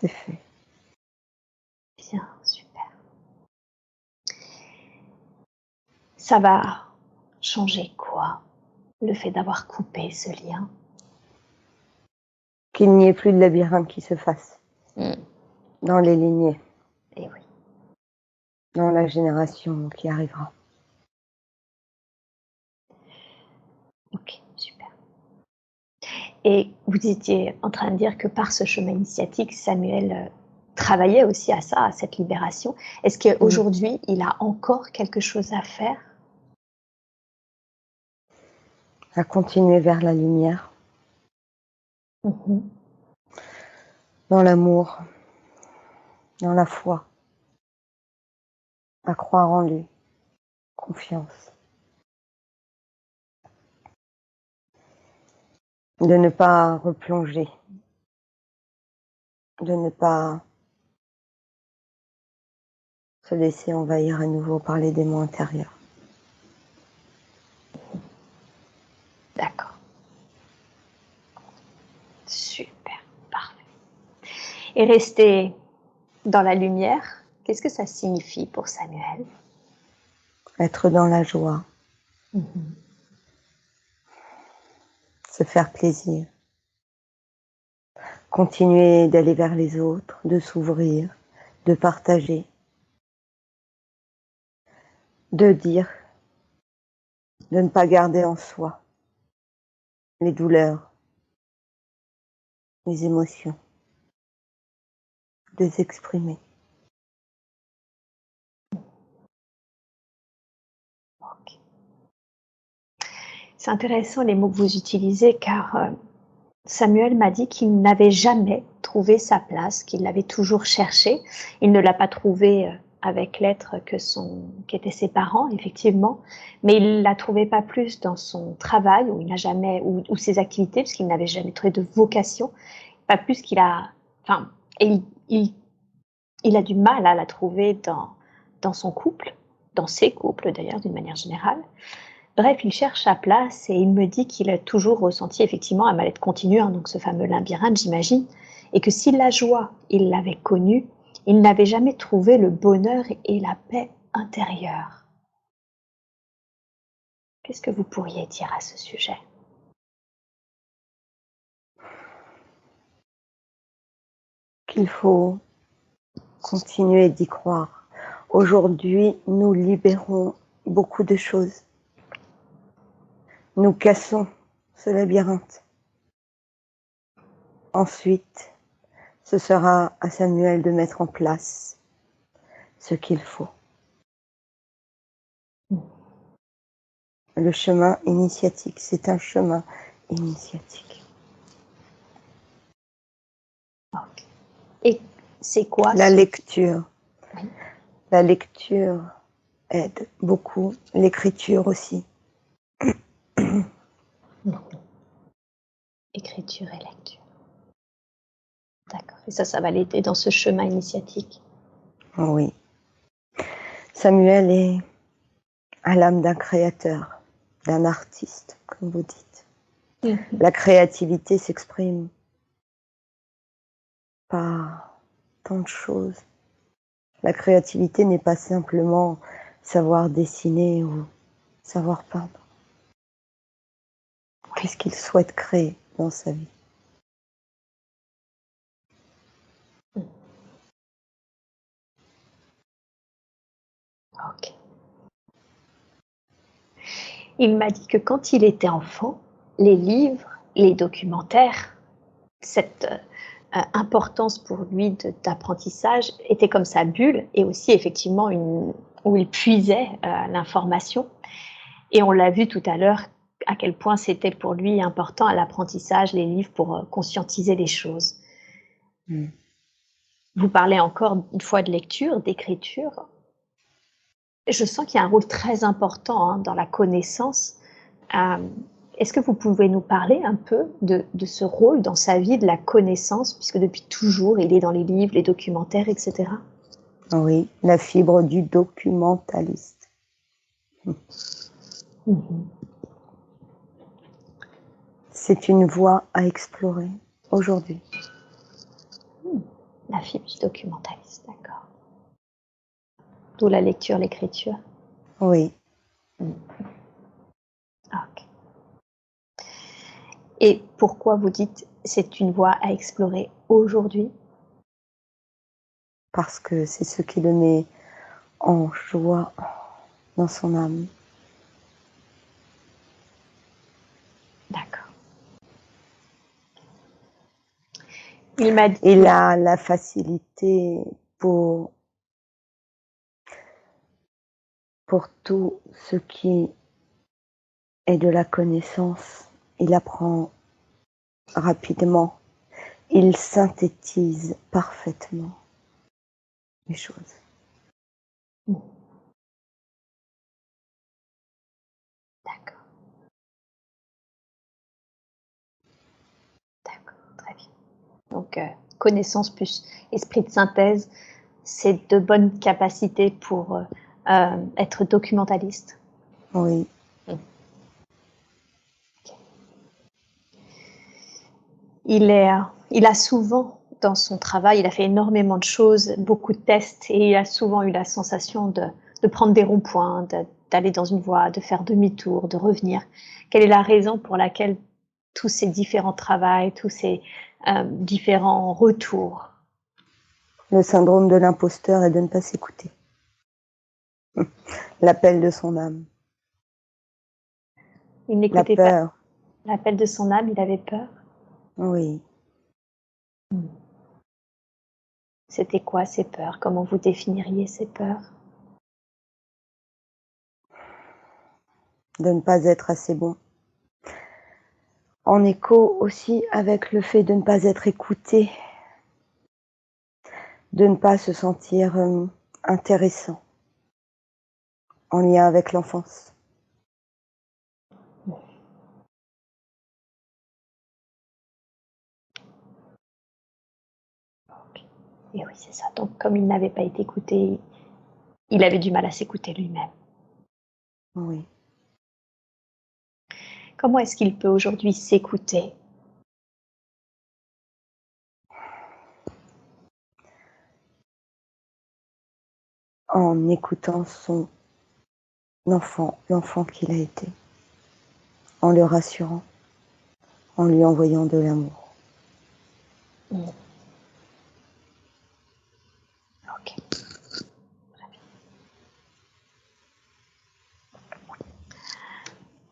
C'est fait. Bien, super. Ça va changer quoi, le fait d'avoir coupé ce lien? Qu'il n'y ait plus de labyrinthe qui se fasse dans les lignées, Eh oui. dans la génération qui arrivera. Ok, super. Et vous étiez en train de dire que par ce chemin initiatique, Samuel travaillait aussi à ça, à cette libération. Est-ce qu'aujourd'hui, il a encore quelque chose à faire? À continuer vers la lumière. dans l'amour, dans la foi, à croire en lui, confiance. De ne pas replonger, de ne pas se laisser envahir à nouveau par les démons intérieurs. D'accord. Super, parfait. Et rester dans la lumière, qu'est-ce que ça signifie pour Samuel? Être dans la joie, se faire plaisir, continuer d'aller vers les autres, de s'ouvrir, de partager, de dire, de ne pas garder en soi les douleurs, les émotions, de les exprimer. Ok. C'est intéressant les mots que vous utilisez car Samuel m'a dit qu'il n'avait jamais trouvé sa place, qu'il l'avait toujours cherché. Il ne l'a pas trouvé avec l'être qu'étaient ses parents, effectivement, mais il ne la trouvait pas plus dans son travail où il n'a jamais ou ses activités, puisqu'il n'avait jamais trouvé de vocation, pas plus qu'il a, enfin, et il a du mal à la trouver dans son couple, dans ses couples d'ailleurs d'une manière générale. Bref, il cherche sa place et il me dit qu'il a toujours ressenti effectivement un mal-être continu, donc ce fameux labyrinthe, j'imagine, et que si la joie, il l'avait connue, il n'avait jamais trouvé le bonheur et la paix intérieure. Qu'est-ce que vous pourriez dire à ce sujet? Qu'il faut continuer d'y croire. Aujourd'hui, nous libérons beaucoup de choses. Nous cassons ce labyrinthe. Ensuite, ce sera à Samuel de mettre en place ce qu'il faut. Le chemin initiatique, c'est un chemin initiatique. Okay. Et c'est quoi La lecture. Oui. La lecture aide beaucoup, l'écriture aussi. Écriture et lecture. D'accord. Et ça va l'aider dans ce chemin initiatique. Oui. Samuel est à l'âme d'un créateur, d'un artiste, comme vous dites. La créativité s'exprime par tant de choses. La créativité n'est pas simplement savoir dessiner ou savoir peindre. Qu'est-ce qu'il souhaite créer dans sa vie? Ok. Il m'a dit que quand il était enfant, les livres, les documentaires, cette importance pour lui d'apprentissage était comme sa bulle et aussi effectivement où il puisait l'information. Et on l'a vu tout à l'heure à quel point c'était pour lui important à l'apprentissage, les livres pour conscientiser les choses. Vous parlez encore une fois de lecture, d'écriture. Je sens qu'il y a un rôle très important dans la connaissance. Est-ce que vous pouvez nous parler un peu de ce rôle dans sa vie de la connaissance, puisque depuis toujours, il est dans les livres, les documentaires, etc. Oui, la fibre du documentaliste. C'est une voie à explorer aujourd'hui. La fibre du documentaliste, d'accord. D'où la lecture, l'écriture. Oui. Ok. Et pourquoi vous dites c'est une voie à explorer aujourd'hui? Parce que c'est ce qui le met en joie dans son âme. D'accord. Il m'a dit... Il a la facilité pour tout ce qui est de la connaissance. Il apprend rapidement. il synthétise parfaitement les choses. D'accord. D'accord, très bien. Donc, connaissance plus esprit de synthèse, c'est de bonnes capacités pour être documentaliste. Oui. Il a souvent, dans son travail, il a fait énormément de choses, beaucoup de tests, et il a souvent eu la sensation de prendre des ronds-points, d'aller dans une voie, de faire demi-tour, de revenir. Quelle est la raison pour laquelle tous ces différents travails, tous ces différents retours? Le syndrome de l'imposteur et de ne pas s'écouter. L'appel de son âme. Il n'écoutait pas l'appel de son âme, il avait peur. Oui. C'était quoi ces peurs? Comment vous définiriez ces peurs? De ne pas être assez bon. En écho aussi avec le fait de ne pas être écouté, de ne pas se sentir intéressant, en lien avec l'enfance. Et oui, c'est ça. Donc, comme il n'avait pas été écouté, il avait du mal à s'écouter lui-même. Oui. Comment est-ce qu'il peut aujourd'hui s'écouter? En écoutant son enfant, l'enfant qu'il a été, en le rassurant, en lui envoyant de l'amour. Ok.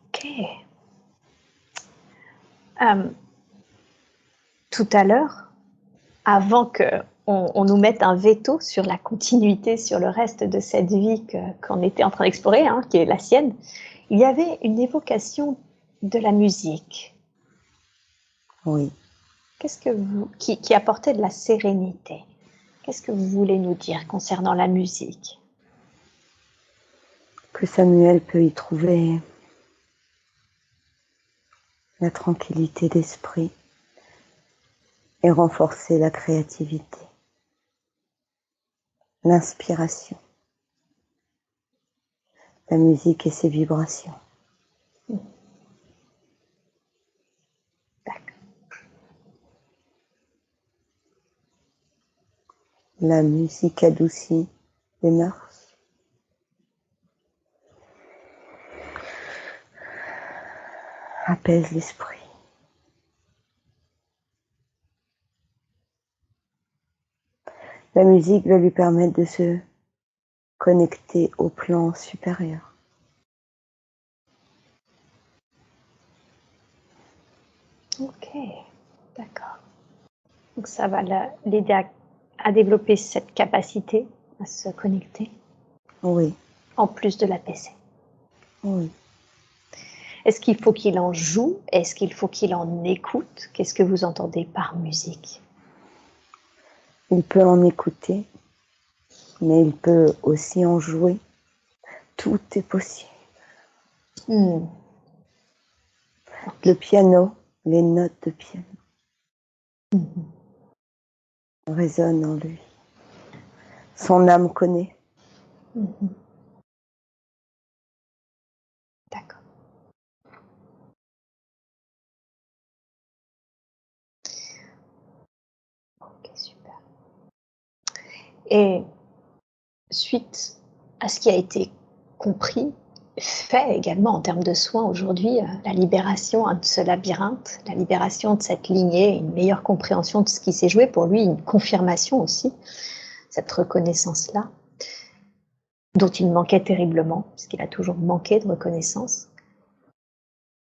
Ok. Tout à l'heure, avant qu'on nous mette un veto sur la continuité, sur le reste de cette vie qu'on était en train d'explorer, hein, qui est la sienne, il y avait une évocation de la musique. Oui. Qui apportait de la sérénité. Qu'est-ce que vous voulez nous dire concernant la musique? Que Samuel peut y trouver la tranquillité d'esprit et renforcer la créativité, l'inspiration, la musique et ses vibrations. D'accord. La musique adoucit les mœurs, apaise l'esprit. La musique va lui permettre de se connecter au plan supérieur. Ok, d'accord. Donc ça va l'aider à développer cette capacité à se connecter, Oui, en plus de l'apaiser. oui. Est-ce qu'il faut qu'il en joue? Est-ce qu'il faut qu'il en écoute? Qu'est-ce que vous entendez par musique? Il peut en écouter, mais il peut aussi en jouer. Tout est possible. Okay. Le piano, les notes de piano résonnent en lui. Son âme connaît. D'accord. Ok, super. Et suite à ce qui a été compris, fait également en termes de soins aujourd'hui, la libération de ce labyrinthe, la libération de cette lignée, une meilleure compréhension de ce qui s'est joué pour lui, une confirmation aussi, cette reconnaissance-là, dont il manquait terriblement, puisqu'il a toujours manqué de reconnaissance.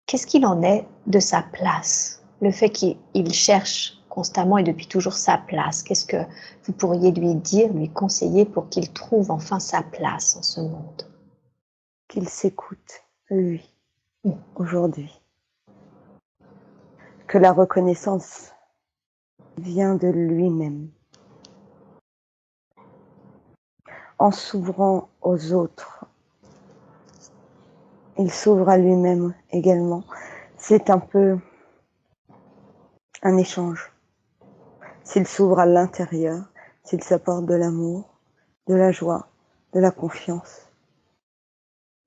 Qu'est-ce qu'il en est de sa place? Le fait qu'il cherche constamment et depuis toujours sa place, qu'est-ce que vous pourriez lui dire, lui conseiller pour qu'il trouve enfin sa place en ce monde? Qu'il s'écoute, lui, aujourd'hui. Que la reconnaissance vient de lui-même. En s'ouvrant aux autres, il s'ouvre à lui-même également. C'est un peu un échange. S'il s'ouvre à l'intérieur, s'il s'apporte de l'amour, de la joie, de la confiance,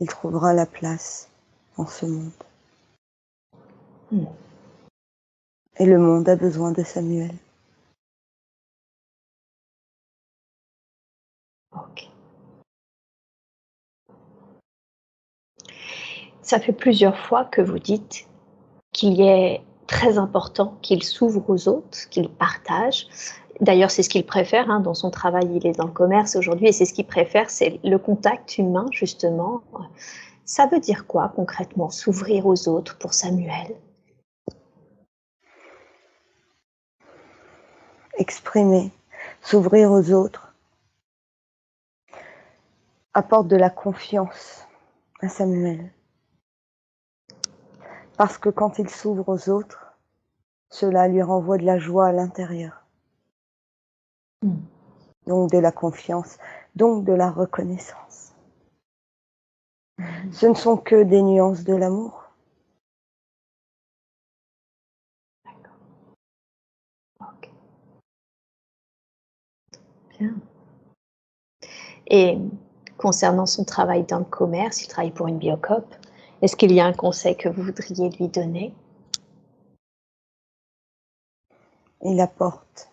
il trouvera la place dans ce monde. Et le monde a besoin de Samuel. Ok. Ça fait plusieurs fois que vous dites qu'il est très important qu'il s'ouvre aux autres, qu'il partage. D'ailleurs, c'est ce qu'il préfère, hein, dans son travail, il est dans le commerce aujourd'hui, et c'est ce qu'il préfère, c'est le contact humain, justement. Ça veut dire quoi, concrètement, s'ouvrir aux autres pour Samuel? Exprimer, s'ouvrir aux autres, apporte de la confiance à Samuel. Parce que quand il s'ouvre aux autres, cela lui renvoie de la joie à l'intérieur. Donc de la confiance, donc de la reconnaissance. Ce ne sont que des nuances de l'amour. D'accord. Ok. Bien. Et concernant son travail dans le commerce, il travaille pour une Biocoop. Est-ce qu'il y a un conseil que vous voudriez lui donner? Il apporte.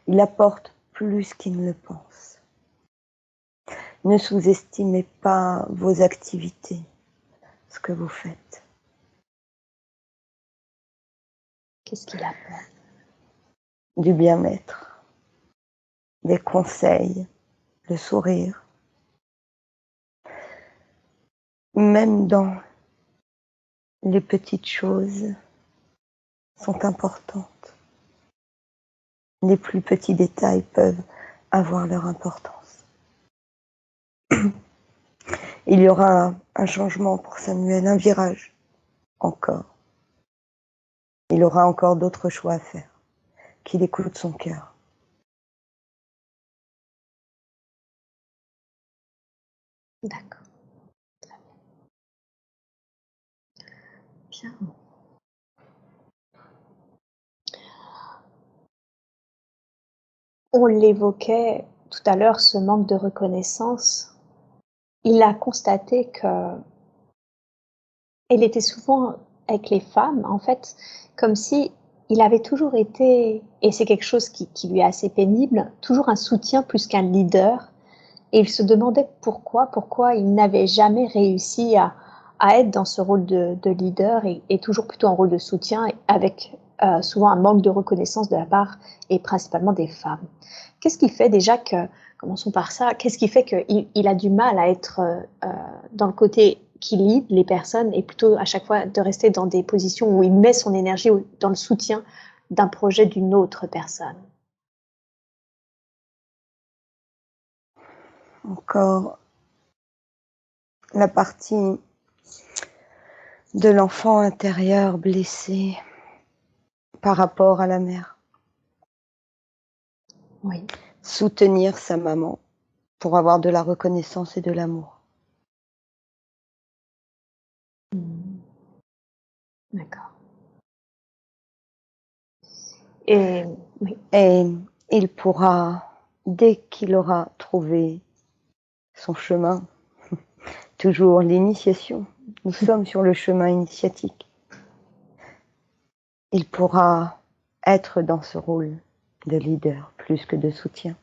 Il apporte plus qu'il ne le pense. Ne sous-estimez pas vos activités, ce que vous faites. Qu'est-ce qu'il apporte? Du bien-être, des conseils, le sourire. Même dans les petites choses sont importantes. Les plus petits détails peuvent avoir leur importance. Il y aura un changement pour Samuel, un virage encore. Il aura encore d'autres choix à faire. Qu'il écoute son cœur. D'accord. Très bien. Bien. On l'évoquait tout à l'heure, ce manque de reconnaissance. Il a constaté qu'elle était souvent avec les femmes, en fait, comme si il avait toujours été, et c'est quelque chose qui lui est assez pénible, toujours un soutien plus qu'un leader. Et il se demandait pourquoi il n'avait jamais réussi à être dans ce rôle de leader et toujours plutôt un rôle de soutien avec souvent un manque de reconnaissance de la part et principalement des femmes. Qu'est-ce qui fait déjà que, commençons par ça, qu'est-ce qui fait qu'il a du mal à être dans le côté qui lead les personnes et plutôt à chaque fois de rester dans des positions où il met son énergie dans le soutien d'un projet d'une autre personne? Encore la partie de l'enfant intérieur blessé par rapport à la mère. Oui. Soutenir sa maman pour avoir de la reconnaissance et de l'amour. D'accord. Et oui. Et il pourra, dès qu'il aura trouvé son chemin, toujours l'initiation, nous sommes sur le chemin initiatique, il pourra être dans ce rôle de leader plus que de soutien.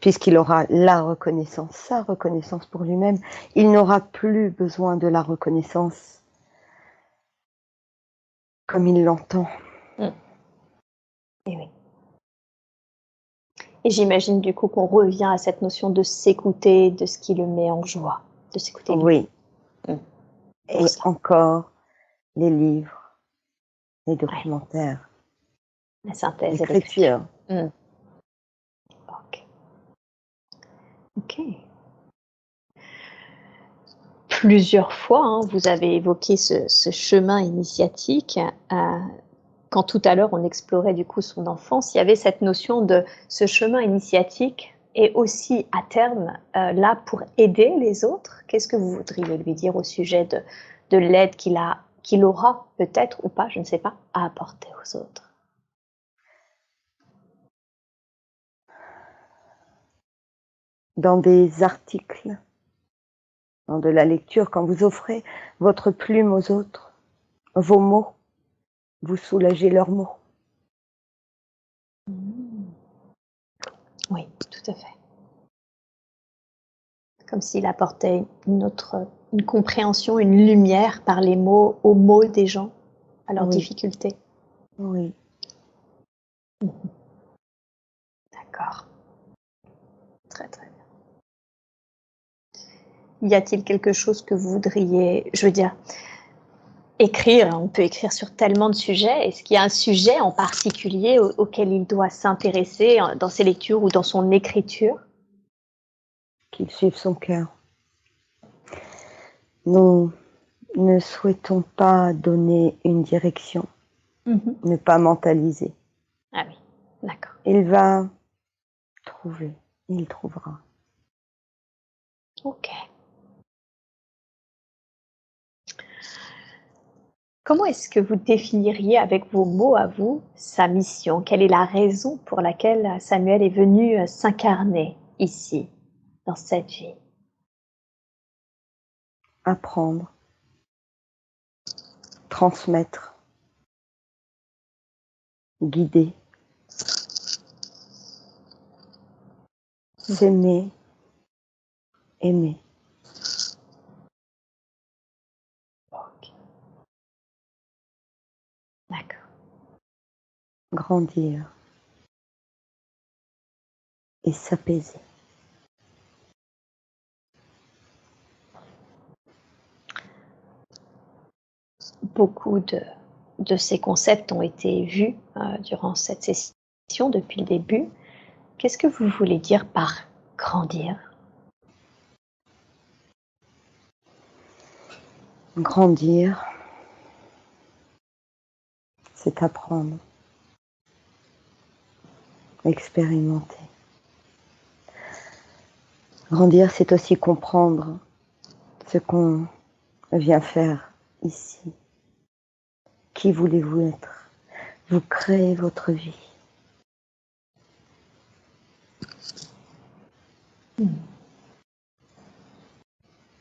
Puisqu'il aura la reconnaissance, sa reconnaissance pour lui-même, il n'aura plus besoin de la reconnaissance comme il l'entend. Et oui. Et j'imagine du coup qu'on revient à cette notion de s'écouter, de ce qui le met en joie, de s'écouter lui. Oui. Pour Et ça. encore, les livres, les documentaires, La synthèse et l'écriture. Ok. Ok. Plusieurs fois, hein, vous avez évoqué ce chemin initiatique. quand tout à l'heure on explorait du coup son enfance, il y avait cette notion de ce chemin initiatique et aussi à terme là pour aider les autres. Qu'est-ce que vous voudriez lui dire au sujet de l'aide qu'il aura peut-être ou pas, je ne sais pas, à apporter aux autres? Dans des articles, dans de la lecture, quand vous offrez votre plume aux autres, vos mots, vous soulagez leurs mots. Oui, tout à fait. Comme s'il apportait une compréhension, une lumière par les mots, aux mots des gens, à leurs Oui. difficultés. Oui. D'accord. Très très bien. Y a-t-il quelque chose que vous voudriez, je veux dire, écrire? On peut écrire sur tellement de sujets. Est-ce qu'il y a un sujet en particulier auquel il doit s'intéresser dans ses lectures ou dans son écriture? Qu'il suive son cœur. Nous ne souhaitons pas donner une direction, ne pas mentaliser. Ah oui, d'accord. Il va trouver, il trouvera. Ok. Comment est-ce que vous définiriez avec vos mots à vous sa mission? Quelle est la raison pour laquelle Samuel est venu s'incarner ici, dans cette vie? Apprendre, transmettre, guider, s'aimer, aimer. Ok. D'accord. Grandir et s'apaiser. Beaucoup de ces concepts ont été vus durant cette session depuis le début. Qu'est-ce que vous voulez dire par grandir? Grandir, c'est apprendre, expérimenter. Grandir, c'est aussi comprendre ce qu'on vient faire ici. Qui voulez-vous être? Vous créez votre vie.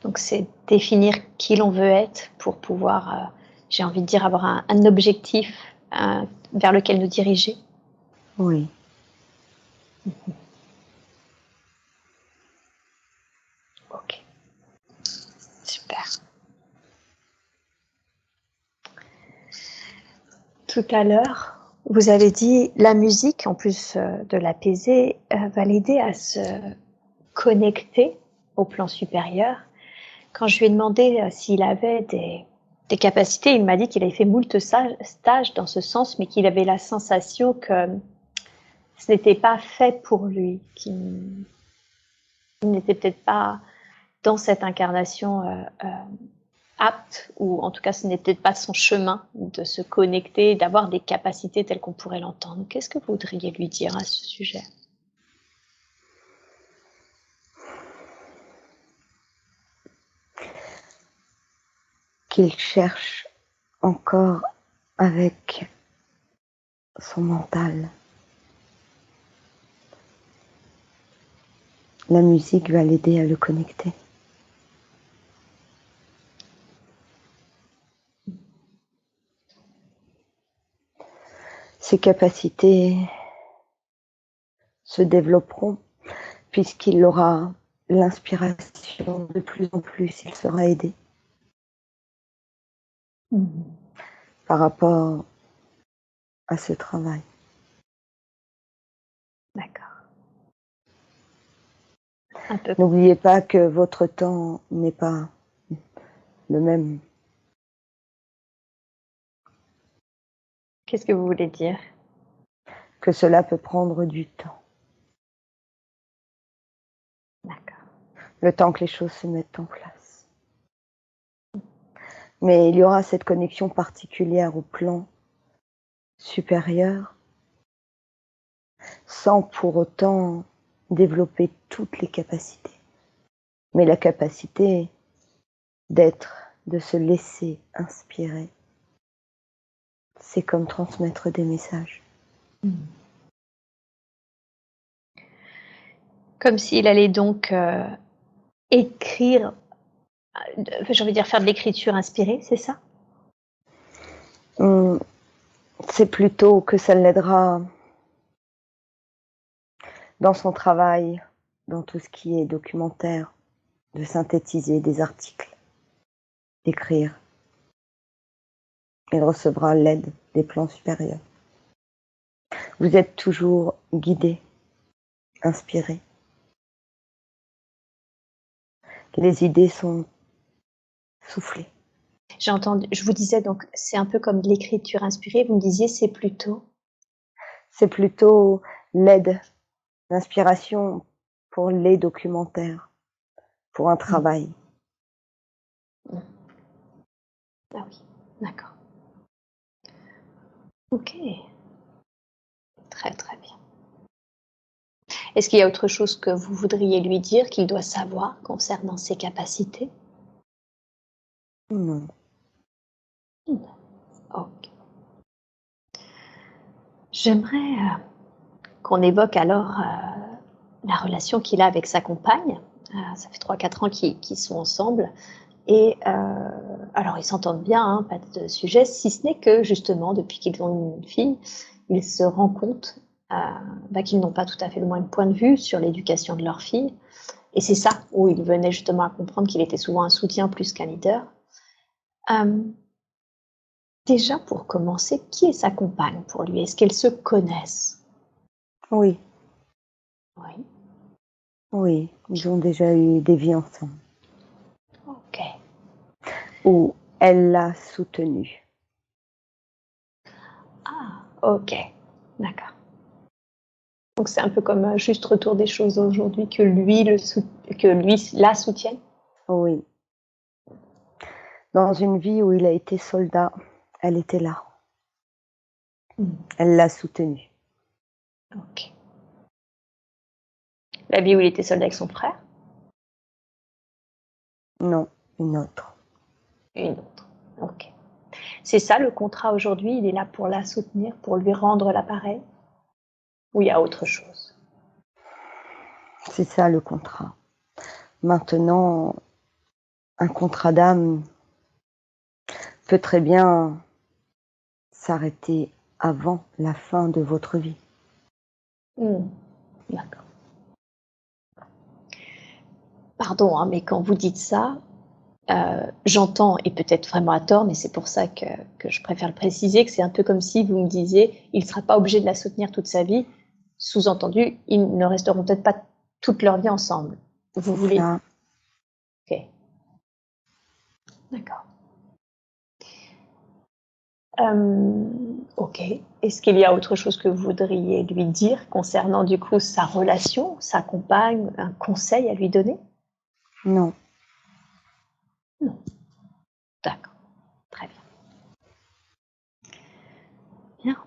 Donc c'est définir qui l'on veut être pour pouvoir, j'ai envie de dire, avoir un objectif vers lequel nous diriger. Oui. Ok, super. Tout à l'heure, vous avez dit la musique, en plus de l'apaiser, va l'aider à se connecter au plan supérieur. Quand je lui ai demandé s'il avait des capacités, il m'a dit qu'il avait fait moult stages dans ce sens, mais qu'il avait la sensation que ce n'était pas fait pour lui, qu'il n'était peut-être pas dans cette incarnation apte, ou en tout cas ce n'est peut-être pas son chemin de se connecter, d'avoir des capacités telles qu'on pourrait l'entendre. Qu'est-ce que vous voudriez lui dire à ce sujet? Qu'il cherche encore avec son mental. La musique va l'aider à le connecter. Ses capacités se développeront puisqu'il aura l'inspiration de plus en plus, il sera aidé par rapport à ce travail. D'accord. Un peu. N'oubliez pas que votre temps n'est pas le même. Qu'est-ce que vous voulez dire? Que cela peut prendre du temps. D'accord. Le temps que les choses se mettent en place. Mais il y aura cette connexion particulière au plan supérieur, sans pour autant développer toutes les capacités. Mais la capacité d'être, de se laisser inspirer, c'est comme transmettre des messages. Comme s'il allait donc écrire, j'ai envie de dire faire de l'écriture inspirée, c'est ça? C'est plutôt que ça l'aidera dans son travail, dans tout ce qui est documentaire, de synthétiser des articles, d'écrire. Il recevra l'aide des plans supérieurs. Vous êtes toujours guidé, inspiré. Les idées sont soufflées. J'ai entendu, je vous disais donc, c'est un peu comme de l'écriture inspirée, vous me disiez c'est plutôt? C'est plutôt l'aide, l'inspiration pour les documentaires, pour un travail. Ah oui, d'accord. Ok, très très bien. Est-ce qu'il y a autre chose que vous voudriez lui dire qu'il doit savoir concernant ses capacités? Non. Non. Ok. J'aimerais qu'on évoque alors la relation qu'il a avec sa compagne. Ça fait 3-4 ans qu'ils sont ensemble. Et alors ils s'entendent bien, hein, pas de sujet, si ce n'est que justement, depuis qu'ils ont une fille, ils se rendent compte qu'ils n'ont pas tout à fait le même point de vue sur l'éducation de leur fille. Et c'est ça où il venait justement à comprendre qu'il était souvent un soutien plus qu'un leader. Déjà, pour commencer, qui est sa compagne pour lui? Est-ce qu'elles se connaissent? Oui, Oui. oui, ils ont déjà eu des vies ensemble. Ok. Où elle l'a soutenu. Ah, ok. D'accord. Donc c'est un peu comme un juste retour des choses aujourd'hui, que lui la soutienne? Oui. Dans une vie où il a été soldat, elle était là. Elle l'a soutenu. Ok. La vie où il était soldat avec son frère? Non, une autre. Une autre. Ok. C'est ça le contrat aujourd'hui, il est là pour la soutenir, pour lui rendre l'appareil? Ou il y a autre chose? C'est ça le contrat. Maintenant, un contrat d'âme peut très bien s'arrêter avant la fin de votre vie. D'accord. Pardon, hein, mais quand vous dites ça, j'entends, et peut-être vraiment à tort, mais c'est pour ça que je préfère le préciser, que c'est un peu comme si vous me disiez, il ne sera pas obligé de la soutenir toute sa vie. Sous-entendu, ils ne resteront peut-être pas toute leur vie ensemble. Vous C'est voulez? ça. Ok. D'accord. Ok. Est-ce qu'il y a autre chose que vous voudriez lui dire concernant du coup sa relation, sa compagne, un conseil à lui donner? Non. Non. D'accord. Très bien. Bien.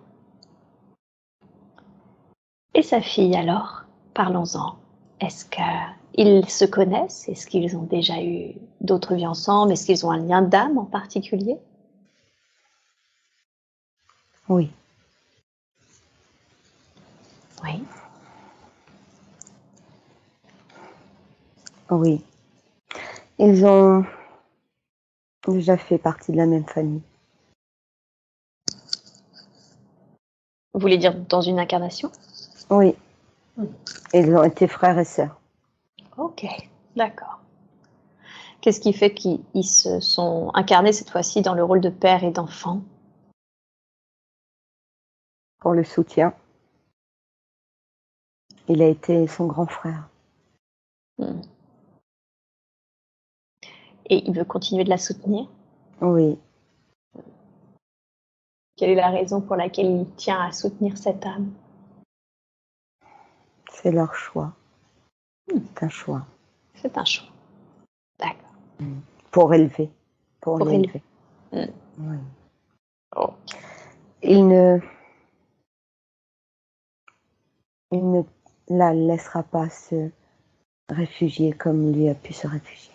Et sa fille alors? Parlons-en. Est-ce qu'ils se connaissent? Est-ce qu'ils ont déjà eu d'autres vies ensemble? Est-ce qu'ils ont un lien d'âme en particulier? Oui. Oui. Oui. Ils ont déjà fait partie de la même famille. Vous voulez dire dans une incarnation? Oui. Ils ont été frères et sœurs. Ok, d'accord. Qu'est-ce qui fait qu'ils se sont incarnés cette fois-ci dans le rôle de père et d'enfant? Pour le soutien, il a été son grand frère. Hmm. Et il veut continuer de la soutenir? Oui. Quelle est la raison pour laquelle il tient à soutenir cette âme? C'est leur choix. C'est un choix. C'est un choix. D'accord. Pour élever. Pour Pour élever. l'élever. Oui. Ok. Il ne il ne la laissera pas se réfugier comme lui a pu se réfugier.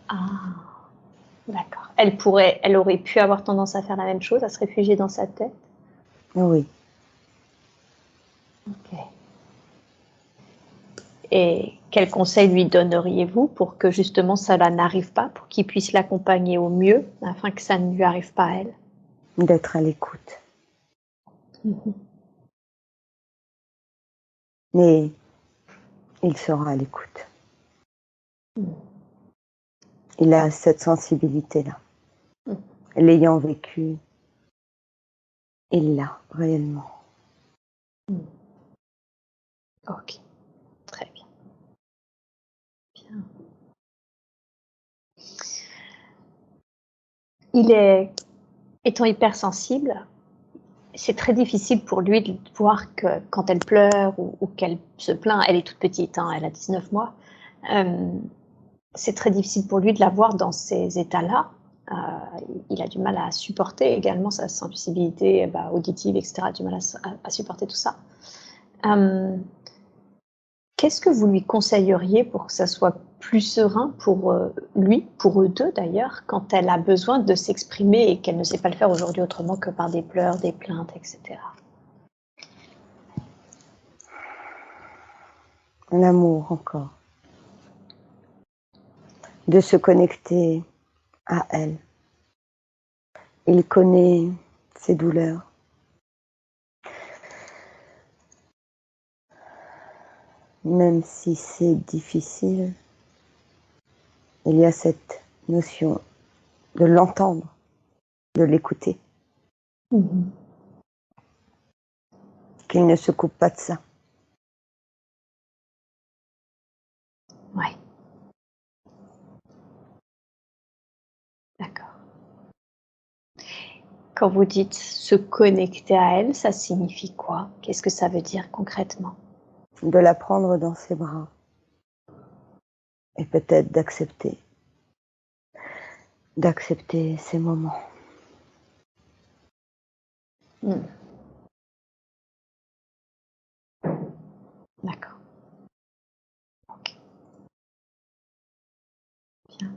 Ah, d'accord. Elle aurait pu avoir tendance à faire la même chose, à se réfugier dans sa tête? Oui. Ok. Et quel conseil lui donneriez-vous pour que justement cela n'arrive pas, pour qu'il puisse l'accompagner au mieux, afin que ça ne lui arrive pas à elle? D'être à l'écoute. Mhm. Mais il sera à l'écoute. Mhm. Il a cette sensibilité-là. Mhm. L'ayant vécu, il l'a réellement. Mhm. Ok, très bien. Bien. Étant hypersensible, c'est très difficile pour lui de voir que quand elle pleure ou qu'elle se plaint, elle est toute petite, hein, elle a 19 mois, c'est très difficile pour lui de la voir dans ces états-là. Il a du mal à supporter également sa sensibilité auditive, etc., du mal à supporter tout ça. Qu'est-ce que vous lui conseilleriez pour que ça soit plus serein pour lui, pour eux deux d'ailleurs, quand elle a besoin de s'exprimer et qu'elle ne sait pas le faire aujourd'hui autrement que par des pleurs, des plaintes, etc. L'amour encore. De se connecter à elle. Il connaît ses douleurs. Même si c'est difficile, il y a cette notion de l'entendre, de l'écouter. Mmh. Qu'il ne se coupe pas de ça. Ouais. D'accord. Quand vous dites se connecter à elle, ça signifie quoi? Qu'est-ce que ça veut dire concrètement? De la prendre dans ses bras. Et peut-être d'accepter ces moments. Mmh. D'accord. OK. Bien.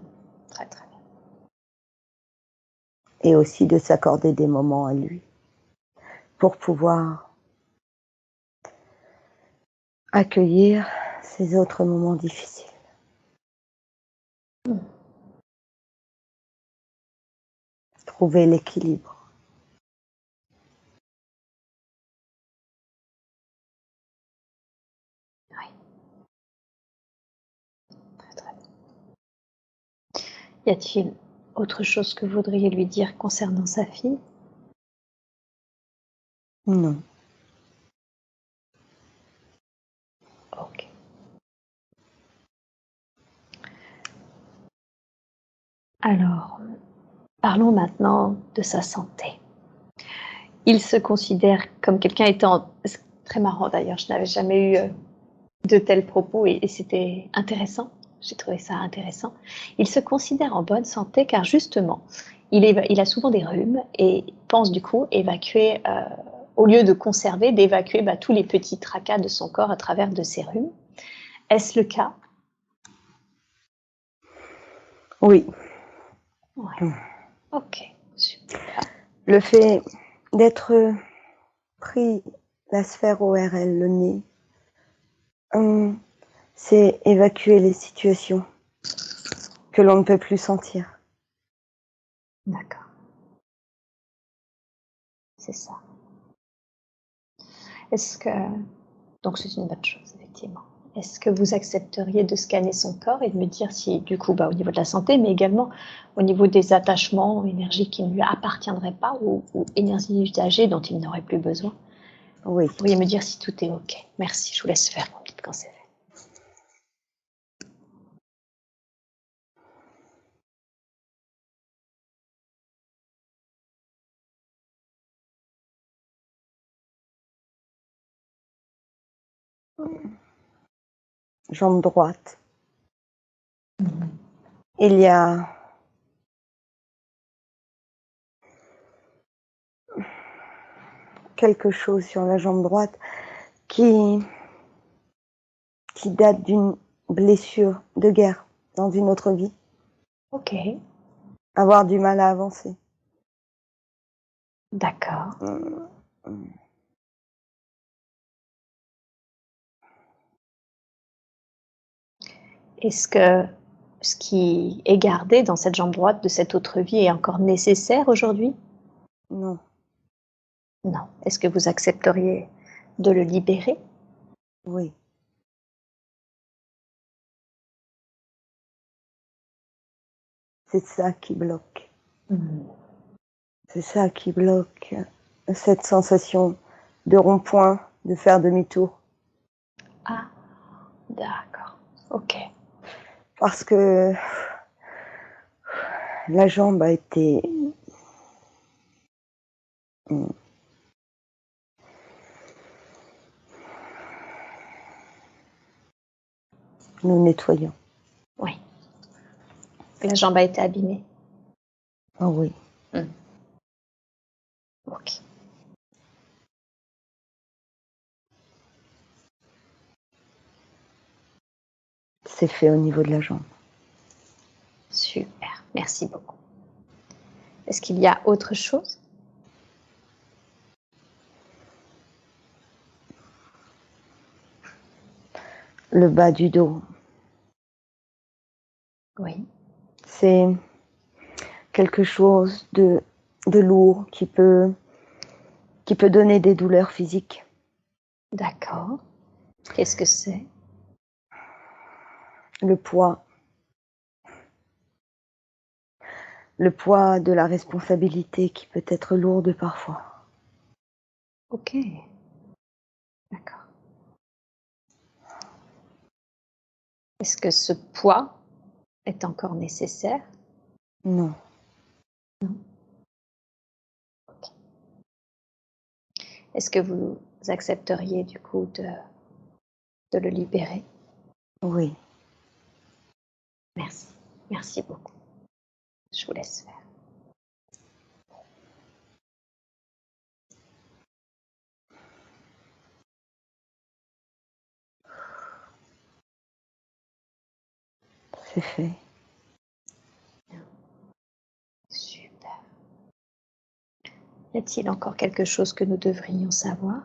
Très, très bien. Et aussi de s'accorder des moments à lui. Pour pouvoir accueillir ces autres moments difficiles. Mmh. Trouver l'équilibre. Oui. Très, très bien. Y a-t-il autre chose que vous voudriez lui dire concernant sa fille? Non. OK. Alors, parlons maintenant de sa santé. Il se considère comme quelqu'un étant c'est très marrant d'ailleurs, je n'avais jamais eu, de tels propos et c'était intéressant. J'ai trouvé ça intéressant. Il se considère en bonne santé car justement, il a souvent des rhumes et pense du coup évacuer, au lieu de conserver, d'évacuer, tous les petits tracas de son corps à travers de ces rhumes. Est-ce le cas? Oui. Ouais. OK, super. Le fait d'être pris la sphère ORL, le nez, c'est évacuer les situations que l'on ne peut plus sentir. D'accord, c'est ça. Est-ce que donc c'est une bonne chose effectivement. Est-ce que vous accepteriez de scanner son corps et de me dire si du coup, au niveau de la santé, mais également au niveau des attachements, énergie qui ne lui appartiendraient pas ou énergie usagée dont il n'aurait plus besoin? Oui. Vous pourriez me dire si tout est OK. Merci, je vous laisse faire, vous me dites quand c'est fait. Jambe droite. Mmh. Il y a quelque chose sur la jambe droite qui date d'une blessure de guerre dans une autre vie. Ok, Avoir du mal à avancer. d'accord. Est-ce que ce qui est gardé dans cette jambe droite de cette autre vie est encore nécessaire aujourd'hui? Non, Non. Est-ce que vous accepteriez de le libérer? oui. C'est ça qui bloque. C'est ça qui bloque. Cette sensation de rond-point, de faire demi-tour. Ah, d'accord. Ok. Parce que la jambe a été nous nettoyons. Oui. La jambe a été abîmée. Ah oui. Ok. C'est fait au niveau de la jambe. Super. Merci beaucoup. Est-ce qu'il y a autre chose? Le bas du dos. Oui. C'est quelque chose de lourd qui peut donner des douleurs physiques. D'accord. Qu'est-ce que c'est? Le poids de la responsabilité qui peut être lourde parfois. Ok. D'accord. Est-ce que ce poids est encore nécessaire? Non, Ok. Est-ce que vous accepteriez du coup de le libérer? oui, Merci. Merci beaucoup. Je vous laisse faire. c'est fait. Super. Y a-t-il encore quelque chose que nous devrions savoir?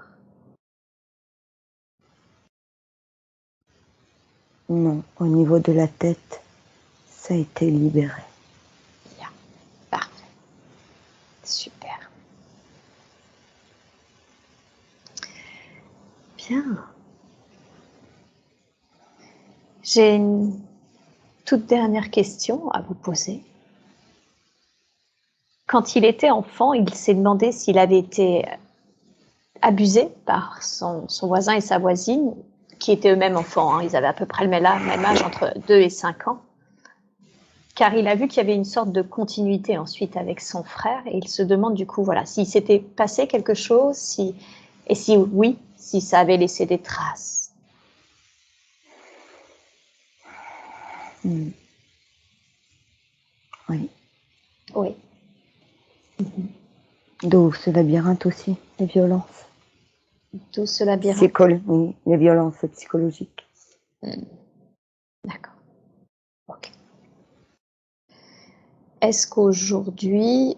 Non, au niveau de la tête, ça a été libéré. Bien. Parfait. Super. Bien. J'ai une toute dernière question à vous poser. Quand il était enfant, il s'est demandé s'il avait été abusé par son voisin et sa voisine, qui étaient eux-mêmes enfants, hein. Ils avaient à peu près le même âge, entre 2 et 5 ans. Car il a vu qu'il y avait une sorte de continuité ensuite avec son frère, et il se demande du coup, voilà, s'il s'était passé quelque chose, et si oui, si ça avait laissé des traces. Oui. Oui, D'où ce labyrinthe aussi, les violences. tout ce labyrinthe. Oui, les violences psychologiques. D'accord. Ok. Est-ce qu'aujourd'hui,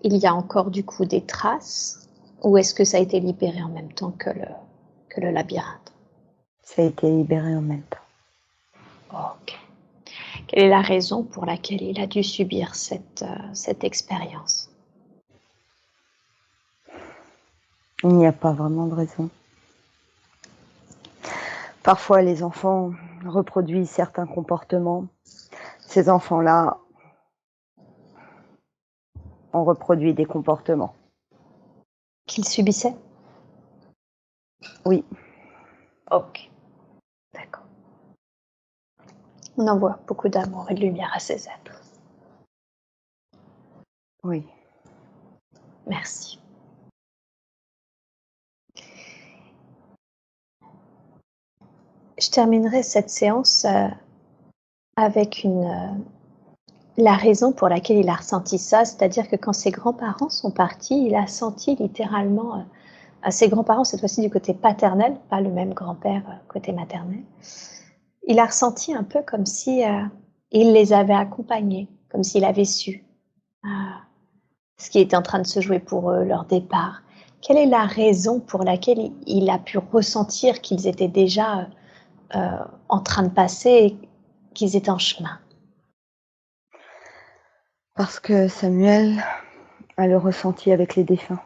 il y a encore du coup des traces, ou est-ce que ça a été libéré en même temps que le labyrinthe? Ça a été libéré en même temps. Ok. Quelle est la raison pour laquelle il a dû subir cette expérience? Il n'y a pas vraiment de raison. Parfois, les enfants reproduisent certains comportements. Ces enfants-là ont reproduit des comportements. Qu'il subissait? Oui, Ok. D'accord. On envoie beaucoup d'amour et de lumière à ces êtres. oui. Merci. Je terminerai cette séance avec la raison pour laquelle il a ressenti ça, c'est-à-dire que quand ses grands-parents sont partis, il a senti littéralement, ses grands-parents, cette fois-ci du côté paternel, pas le même grand-père côté maternel, il a ressenti un peu comme si il les avait accompagnés, comme s'il avait su euh, ce qui était en train de se jouer pour eux, leur départ. Quelle est la raison pour laquelle il a pu ressentir qu'ils étaient déjà en train de passer, qu'ils étaient en chemin? Parce que Samuel a le ressenti avec les défunts,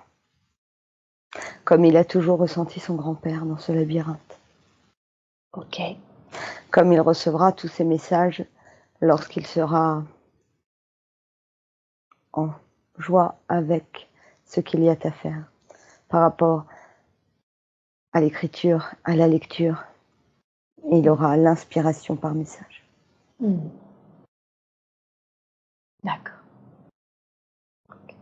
comme il a toujours ressenti son grand-père dans ce labyrinthe. Ok. Comme il recevra tous ces messages lorsqu'il sera en joie avec ce qu'il y a à faire par rapport à l'écriture, à la lecture. Il aura l'inspiration par message. D'accord. Ok.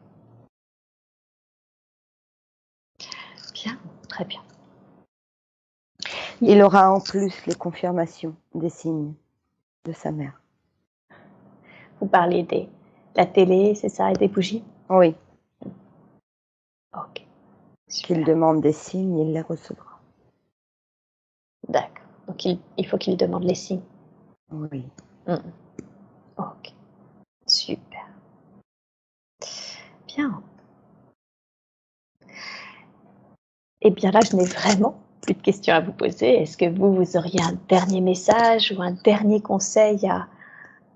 Bien, très bien. Il aura en plus les confirmations des signes de sa mère. Vous parlez de la télé, c'est ça, et des bougies? Oui, Ok. qu'il Super. demande des signes, il les recevra. D'accord. Donc il faut qu'il demande les signes. Oui. Ok. Super. Bien. Eh bien là, je n'ai vraiment plus de questions à vous poser. Est-ce que vous auriez un dernier message ou un dernier conseil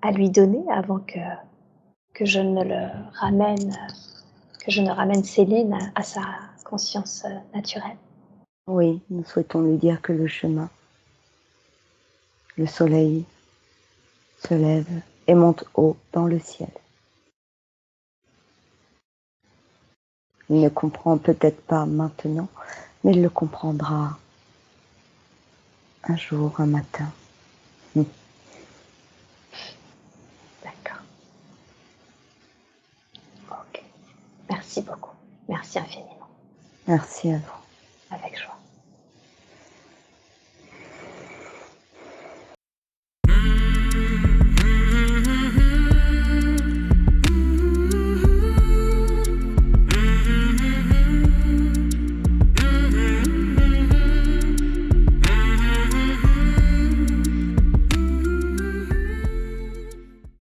à lui donner avant que je ne le ramène, que je ne ramène Céline à sa conscience naturelle? Oui, nous souhaitons lui dire que le chemin, le soleil se lève et monte haut dans le ciel. Il ne comprend peut-être pas maintenant, mais il le comprendra un jour, un matin. D'accord. Ok. Merci beaucoup. Merci infiniment. Merci à vous. Avec joie.